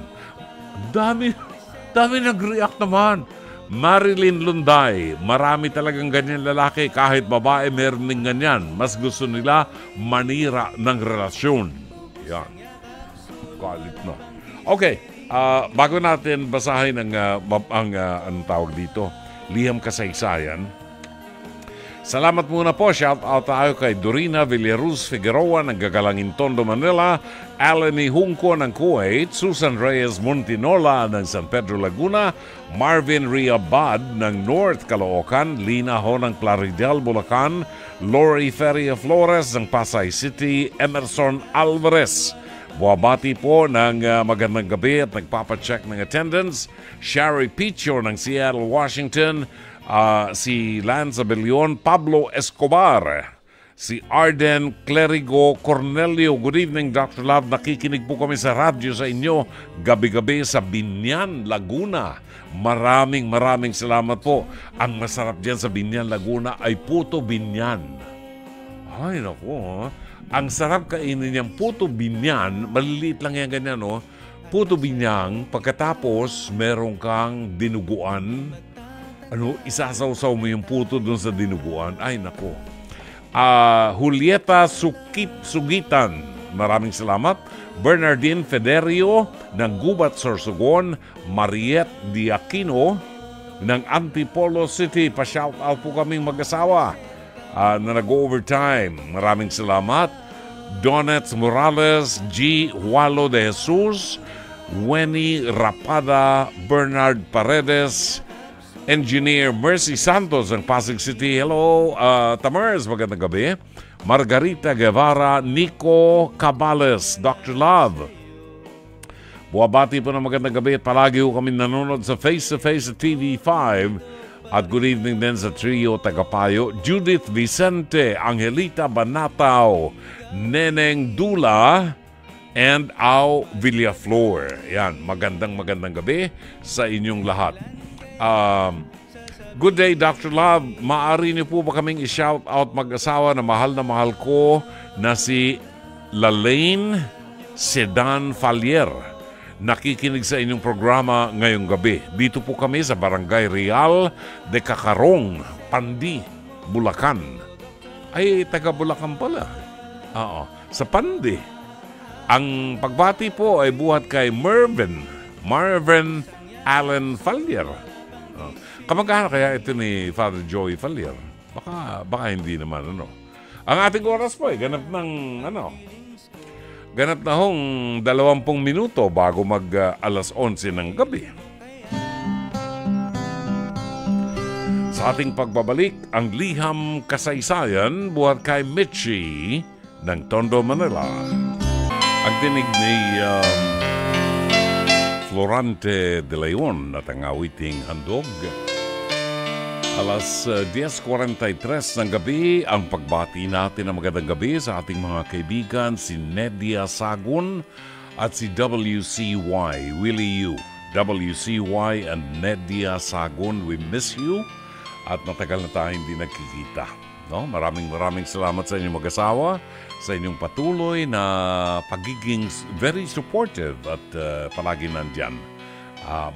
Speaker 1: Dami nag-react naman. Marilyn Lunday, marami talagang ganyan lalaki, kahit babae meron din ganyan. Mas gusto nila manira ng relasyon. Yan. Galit na. Okay, bago natin basahin ang tawag dito, liham kasaysayan. Salamat muna po. Shout out tayo kay Dorina Villaruz Figueroa ng Gagalangin Tondo, Manila, Alani Hungko ng Kuwait, Susan Reyes Montinola ng San Pedro, Laguna, Marvin Riabad ng North Caloocan, Lina Ho ng Claridel, Bulacan, Lori Feria Flores ng Pasay City, Emerson Alvarez. Buwabati po ng magandang gabi at nagpapacheck ng attendance, Shari Picho ng Seattle, Washington, si Lance Abellion, Pablo Escobar, si Arden Clerigo Cornelio. Good evening, Dr. Love. Nakikinig po kami sa radyo sa inyo gabi-gabi sa Binyan, Laguna. Maraming salamat po. Ang masarap dyan sa Binyan, Laguna ay puto binyan. Ay, naku, Ang sarap kainin niyang puto binyan. Maliliit lang yan ganyan, Puto binyang, pagkatapos meron kang dinuguan. Isasawsaw mo yung puto dun sa dinuguan. Ay, nako. Julieta Sugitan, maraming salamat. Bernardine Federio ng Gubat, Sorsogon. Mariette Diakino ng Antipolo City. Pa-shout out po kaming mag-asawa na nag-overtime. Maraming salamat. Donets Morales, G. Walo de Jesus, Wenny Rapada, Bernard Paredes, Engineer Mercy Santos ng Pasig City. Hello, Tamers, magandang gabi. Margarita Guevara, Nico Cabales, Dr. Love. Buwabati po ng magandang gabi at palagi po kami nanonood sa Face-to-Face sa TV5. At good evening din sa trio Tagapayo, Judith Vicente, Angelita Banataw, Neneng Dula, and Au Villaflor. Yan, magandang gabi sa inyong lahat. Good day, Dr. Love. Maaari niyo po ba kaming i-shout out mag-asawa na mahal ko na si Lalaine Sedan Falier. Nakikinig sa inyong programa ngayong gabi. Dito po kami sa Barangay Real de Cacarong, Pandi, Bulacan. Ay, taga Bulacan pala. Oo, sa Pandi. Ang pagbati po ay buhat kay Marvin Allen Falier. Kamag-anak kaya ito ni Father Joey Falier? Baka hindi naman, ano. Ang ating oras po ay ganap na hong 20 minuto bago mag alas 11 ng gabi. Sa ating pagbabalik, ang liham kasaysayan buhat kay Mitchie ng Tondo, Manila. Ang tinig ni Florante de Leon at ang awiting handog. Alas 10:43 ng gabi, ang pagbati natin ng magandang gabi sa ating mga kaibigan, si Nedia Sagun at si WCY, Willie Yu. WCY and Nedia Sagun, we miss you at matagal na tayo hindi nagkikita. No? Maraming salamat sa inyong mag-asawa, sa inyong patuloy na pagiging very supportive at palagi nandyan.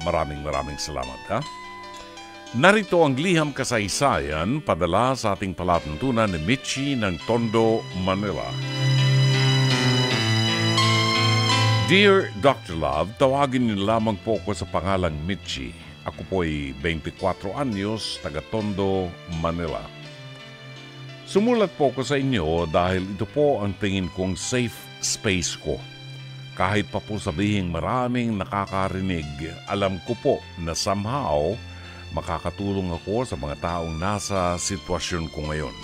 Speaker 1: Maraming salamat. Ha? Narito ang liham kasaysayan padala sa ating palatuntunan ni Mitchie ng Tondo, Manila. Dear Dr. Love, tawagin niyo lamang po ko sa pangalang Mitchie. Ako po ay 24 anyos, taga Tondo, Manila. Sumulat po ko sa inyo dahil ito po ang tingin kong safe space ko. Kahit pa po sabihing maraming nakakarinig, alam ko po na somehow makakatulong ako sa mga taong nasa sitwasyon ko ngayon.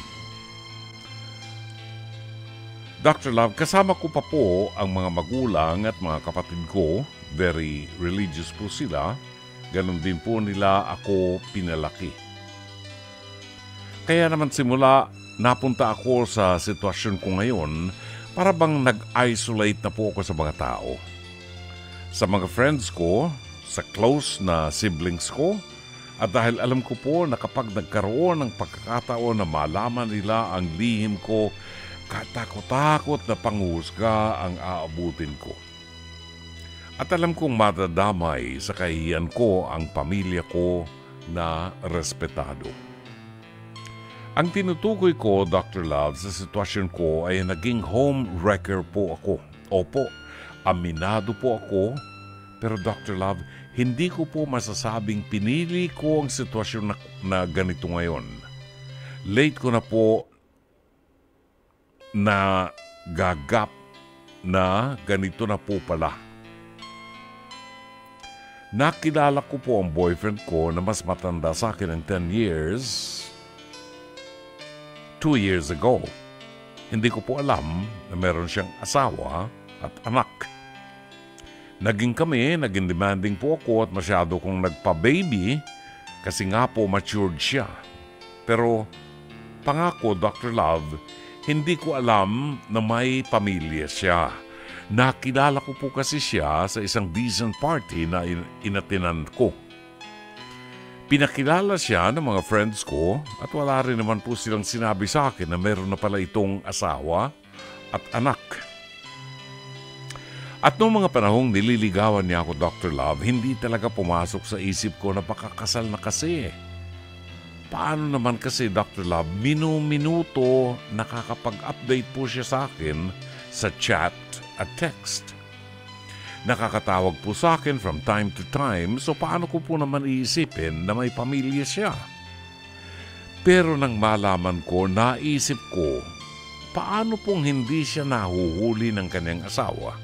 Speaker 1: Dr. Love, kasama ko pa po ang mga magulang at mga kapatid ko. Very religious po sila. Ganon din po nila ako pinalaki. Kaya naman simula napunta ako sa sitwasyon ko ngayon para bang nag-isolate na po ako sa mga tao. Sa mga friends ko, sa close na siblings ko, at dahil alam ko po na kapag nagkaroon ng pagkakataon na malaman nila ang lihim ko, katakot-takot na panghusga ang aabutin ko. At alam kong madadamay sa kahihiyan ko ang pamilya ko na respetado. Ang tinutukoy ko, Dr. Love, sa sitwasyon ko ay naging home wrecker po ako. Opo, aminado po ako, pero Dr. Love, hindi ko po masasabing pinili ko ang sitwasyon na ganito ngayon. Late ko na po na gagap na ganito na po pala. Nakilala ko po ang boyfriend ko na mas matanda sa akin ng 10 years 2 years ago. Hindi ko po alam na meron siyang asawa at anak. Naging demanding po ako at masyado kong nagpa-baby kasi nga po matured siya. Pero pangako, Dr. Love, hindi ko alam na may pamilya siya. Nakilala ko po kasi siya sa isang decent party na inatinan ko. Pinakilala siya ng mga friends ko at wala rin naman po silang sinabi sa akin na meron na pala itong asawa at anak. At noong mga panahong nililigawan niya ako, Dr. Love, hindi talaga pumasok sa isip ko na pakakasal na kasi. Paano naman kasi, Dr. Love, minuto nakakapag-update po siya sa akin sa chat at text. Nakakatawag po sa akin from time to time, so paano ko po naman iisipin na may pamilya siya? Pero nang malaman ko, naisip ko, paano pong hindi siya nahuhuli ng kanyang asawa?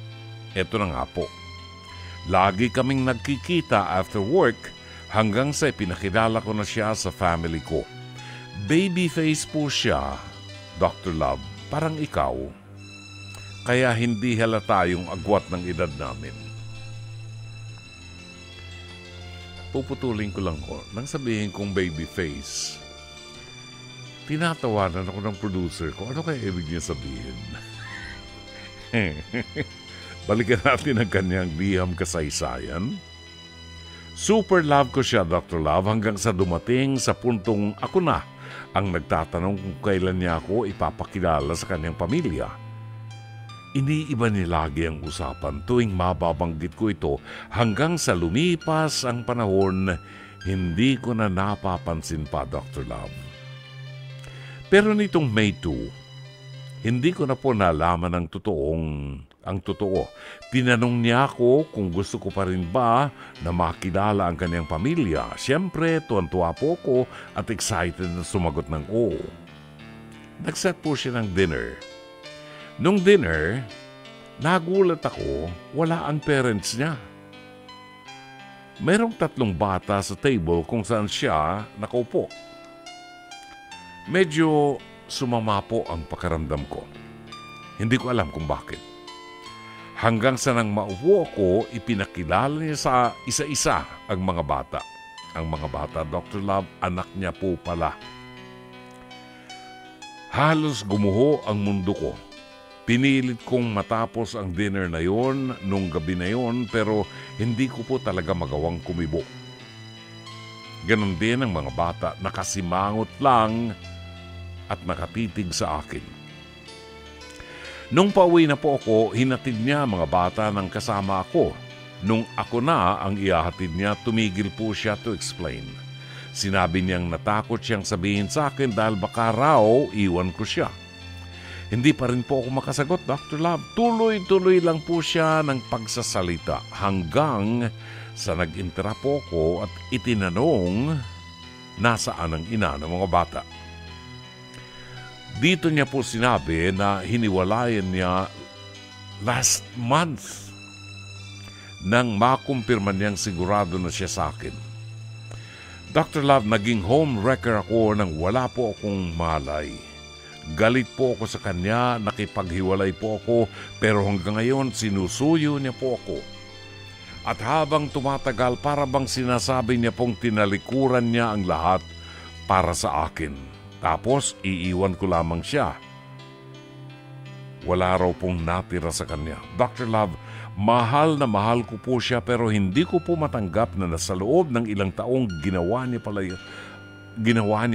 Speaker 1: Eto na nga po. Lagi kaming nagkikita after work hanggang sa pinakilala ko na siya sa family ko. Babyface po siya, Dr. Love, parang ikaw. Kaya hindi halata yung agwat ng edad namin. puputulin ko lang ko. Nang sabihin kong baby face, tinatawanan ako ng producer ko. Ano kaya ibig niya sabihin? Balikan natin ang kanyang liham kasaysayan. Super love ko siya, Dr. Love, hanggang sa dumating sa puntong ako na ang nagtatanong kung kailan niya ako ipapakilala sa kanyang pamilya. Iniiba niya lagi ang usapan tuwing mababanggit ko ito hanggang sa lumipas ang panahon, hindi ko na napapansin pa, Dr. Love. Pero nitong May 2, hindi ko na po nalaman ang totoo. Tinanong niya ako kung gusto ko pa rin ba na makilala ang kanyang pamilya. Siyempre, tuwan-tuwa po ko at excited na sumagot ng oo. Nag-set po siya ng dinner. Nung dinner, nagulat ako, wala ang parents niya. Merong 3 bata sa table kung saan siya nakaupo. Medyo sumama po ang pakiramdam ko. Hindi ko alam kung bakit. Hanggang sa nang maupo ako, ipinakilala niya sa isa-isa ang mga bata. Ang mga bata, Dr. Love, anak niya po pala. Halos gumuho ang mundo ko. Pinilit kong matapos ang dinner na yon nung gabi na yon, pero hindi ko po talaga magawang kumibo. Ganon din ang mga bata, nakasimangot lang at nakatitig sa akin. Nung pauwi na po ako, hinatid niya mga bata ng kasama ako. Nung ako na ang ihahatid niya, tumigil po siya to explain. Sinabi niyang natakot siyang sabihin sa akin dahil baka raw iwan ko siya. Hindi pa rin po ako makasagot, Dr. Love. Tuloy-tuloy lang po siya ng pagsasalita hanggang sa nag-intera po ko at itinanong nasaan ang ina ng mga bata. Dito niya po sinabi na hiniwalayan niya last month nang makumpirma niyang sigurado na siya sa akin. Dr. Love, naging home wrecker ako nang wala po akong malay. Galit po ako sa kanya, nakipaghiwalay po ako, pero hanggang ngayon sinusuyo niya po ako. At habang tumatagal, para bang sinasabi niya pong tinalikuran niya ang lahat para sa akin. Tapos, iiwan ko lamang siya. Wala raw pong natira sa kanya. Dr. Love, mahal na mahal ko po siya pero hindi ko po matanggap na nasa loob ng ilang taong ginawa niya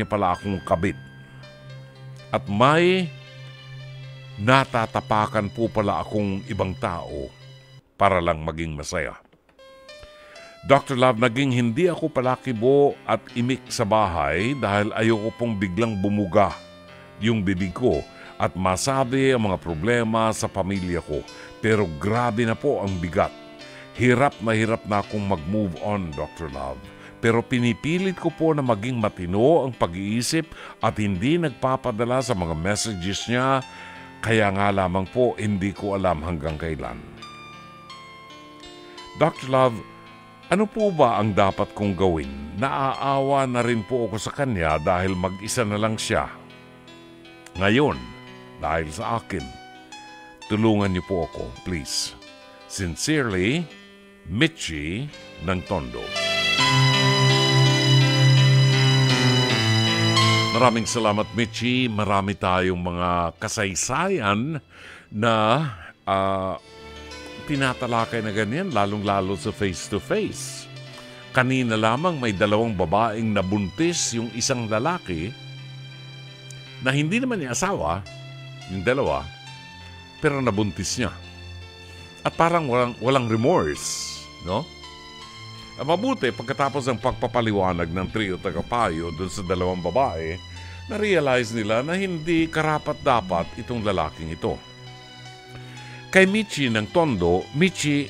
Speaker 1: pala akong kabit. At may natatapakan po pala akong ibang tao para lang maging masaya. Dr. Love, naging hindi ako palakibo at imik sa bahay dahil ayoko pong biglang bumuga yung bibig ko at masabi ang mga problema sa pamilya ko. Pero grabe na po ang bigat. Hirap na akong mag-move on, Dr. Love. Pero pinipilit ko po na maging matino ang pag-iisip at hindi nagpapadala sa mga messages niya. Kaya nga lamang po, hindi ko alam hanggang kailan. Dr. Love, ano po ba ang dapat kong gawin? Naaawa na rin po ako sa kanya dahil mag-isa na lang siya. Ngayon, dahil sa akin, tulungan niyo po ako, please. Sincerely, Mitchie ng Tondo. Maraming salamat, Mitchie. Marami tayong mga kasaysayan na tinatalakay na ganyan, lalong-lalo sa face-to-face. Kanina lamang may 2 babaeng nabuntis yung isang lalaki na hindi naman niya asawa, yung 2, pero nabuntis niya. At parang walang remorse, no? Mabuti, pagkatapos ng pagpapaliwanag ng trio tagapayo dun sa 2 babae, na-realize nila na hindi karapat-dapat itong lalaking ito. Kay Mitchie ng Tondo, Mitchie,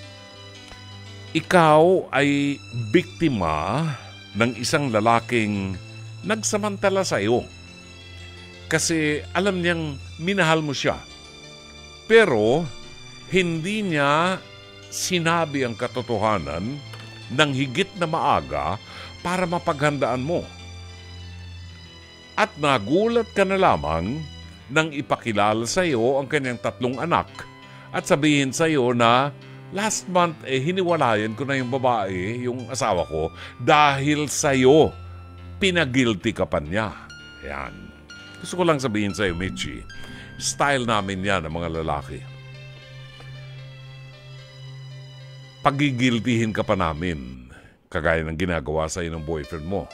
Speaker 1: ikaw ay biktima ng isang lalaking nagsamantala sa iyo. Kasi alam niyang minahal mo siya. Pero hindi niya sinabi ang katotohanan ng higit na maaga para mapaghandaan mo. At nagulat ka na lamang nang ipakilala sa iyo ang kanyang 3 anak at sabihin sa iyo na Last month, hiniwalayan ko na yung babae, yung asawa ko, dahil sa'yo. Pinagilty ka pa niya. Yan. Gusto ko lang sabihin sa'yo, Mitchie, style namin yan, ang mga lalaki. Pagigiltihin ka pa namin, kagaya ng ginagawa sa'yo ng boyfriend mo.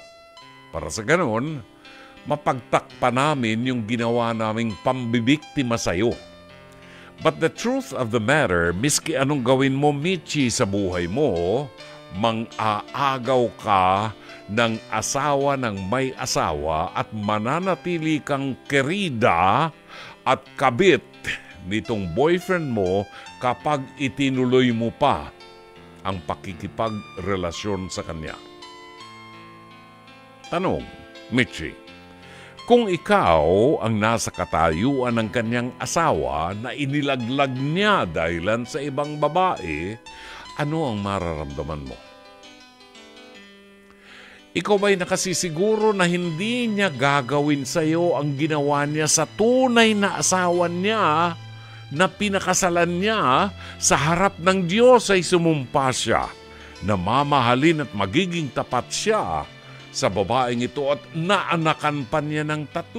Speaker 1: Para sa ganon, mapagtakpa namin yung ginawa naming pambibiktima sa'yo. But the truth of the matter, miski anong gawin mo, Mitchie, sa buhay mo, mang-aagaw ka ng asawa ng may asawa at mananatili kang kerida at kabit nitong boyfriend mo kapag itinuloy mo pa ang pakikipagrelasyon sa kanya. Tanong, Mitchie, kung ikaw ang nasa katayuan ng kanyang asawa na inilaglag niya dahilan sa ibang babae, ano ang mararamdaman mo? Ikaw ba'y nakasisiguro na hindi niya gagawin sa iyo ang ginawa niya sa tunay na asawa niya na pinakasalan niya sa harap ng Diyos ay sumumpa siya na mamahalin at magiging tapat siya sa babaeng ito at naanakan pa niya ng 3.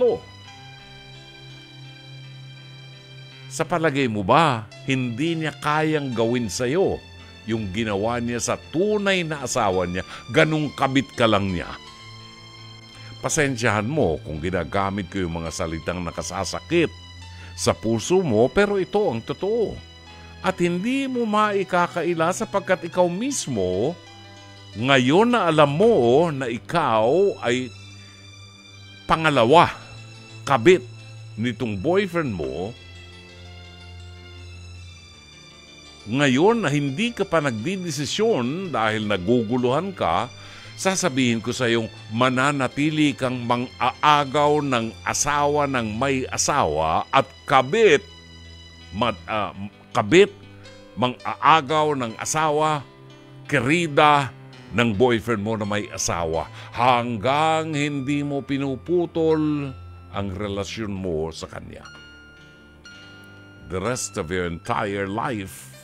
Speaker 1: Sa palagay mo ba, hindi niya kayang gawin sa iyo yung ginawa niya sa tunay na asawa niya, ganung kabit ka lang niya? Pasensyahan mo kung ginagamit ko yung mga salitang nakasasakit sa puso mo, pero ito ang totoo. At hindi mo maikakaila sapagkat ikaw mismo, ngayon na alam mo na ikaw ay pangalawa, kabit nitong boyfriend mo, ngayon na hindi ka pa nagdidesisyon dahil naguguluhan ka, sasabihin ko sa iyong mananatili kang mang-aagaw ng asawa ng may asawa at kabit, mang-aagaw ng asawa, kerida ng boyfriend mo na may asawa hanggang hindi mo pinuputol ang relasyon mo sa kanya. The rest of your entire life,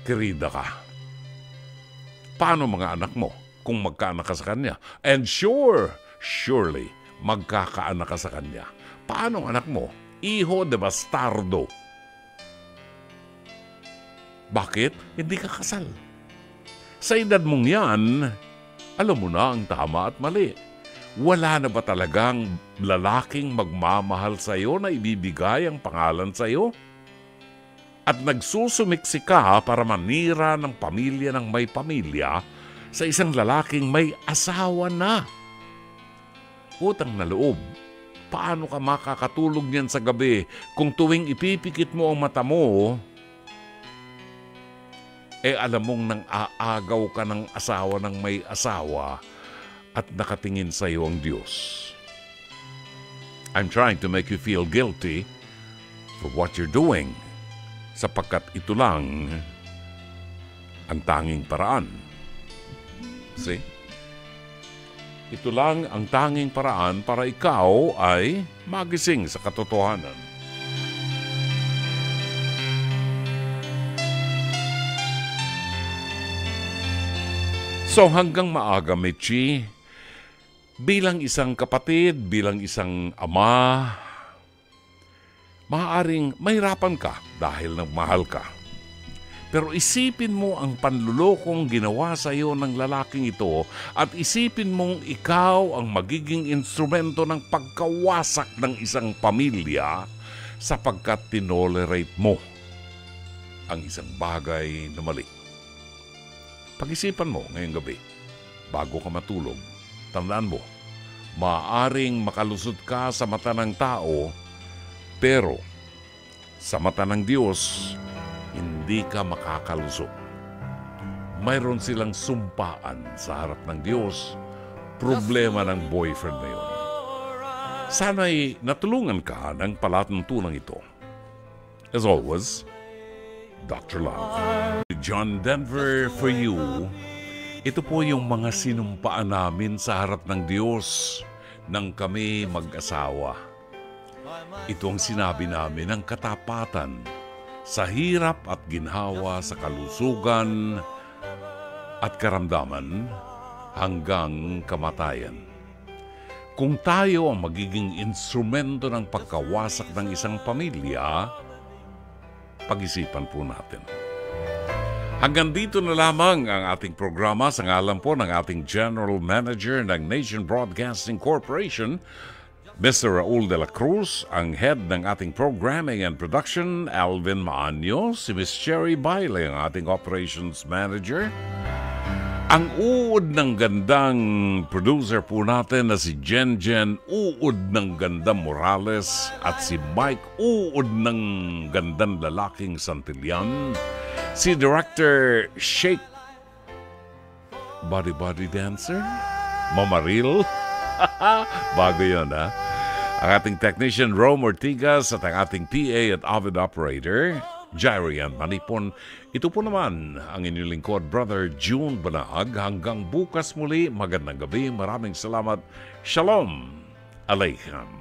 Speaker 1: kerida ka. Paano mga anak mo kung magkaanak ka sa kanya? And surely, magkakaanak ka sa kanya. Paano anak mo? Hijo de bastardo. Bakit? Hindi ka kasal. Sa edad mong yan, alam mo na ang tama at mali. Wala na ba talagang lalaking magmamahal sa iyo na ibibigay ang pangalan sa iyo? At nagsusumiksi ka para manira ng pamilya ng may pamilya sa isang lalaking may asawa na. Utang na loob, paano ka makakatulog niyan sa gabi kung tuwing ipipikit mo ang mata mo, alam mong nang aagaw ka ng asawa ng may asawa at nakatingin sa iyo ang Diyos. I'm trying to make you feel guilty for what you're doing sapagkat ito lang ang tanging paraan. See? Ito lang ang tanging paraan para ikaw ay magising sa katotohanan. So hanggang maaga, Mitchie, bilang isang kapatid, bilang isang ama, maaaring mahirapan ka dahil nagmahal ka. Pero isipin mo ang panlulokong ginawa sa iyo ng lalaking ito at isipin mong ikaw ang magiging instrumento ng pagkawasak ng isang pamilya sapagkat tinolerate mo ang isang bagay na mali. Pag-isipan mo ngayong gabi, bago ka matulog, tandaan mo, maaaring makalusot ka sa mata ng tao, pero sa mata ng Diyos, hindi ka makakalusot. Mayroon silang sumpaan sa harap ng Diyos, problema ng boyfriend na yun. Sana'y natulungan ka ng palatuntunang ito. As always, Dr. Love. John Denver for you. Ito po yung mga sinumpaan namin sa harap ng Diyos nang kami mag-asawa. Ito ang sinabi namin ng katapatan sa hirap at ginhawa sa kalusugan at karamdaman hanggang kamatayan. Kung tayo ang magiging instrumento ng pagkawasak ng isang pamilya, pag-isipan po natin. Hanggang dito na lamang ang ating programa sa ngalan po ng ating General Manager ng Nation Broadcasting Corporation, Mr. Raul de la Cruz, ang head ng ating programming and production, Alvin Maanyo, si Miss Cherry Baile, ang ating operations manager, ang uod ng gandang producer po natin na si Jen Uod ng Gandang Morales at si Mike Uod ng Gandang Lalaking Santillan, si Director Shake Body Dancer, Mamaril, bago yun ha. Ang ating technician Rome Ortigas at ang ating PA at Ovid operator Jairian Manipon. Ito po naman ang inyong lingkod, Brother June Banaag. Hanggang bukas muli, magandang gabi. Maraming salamat. Shalom Aleichem.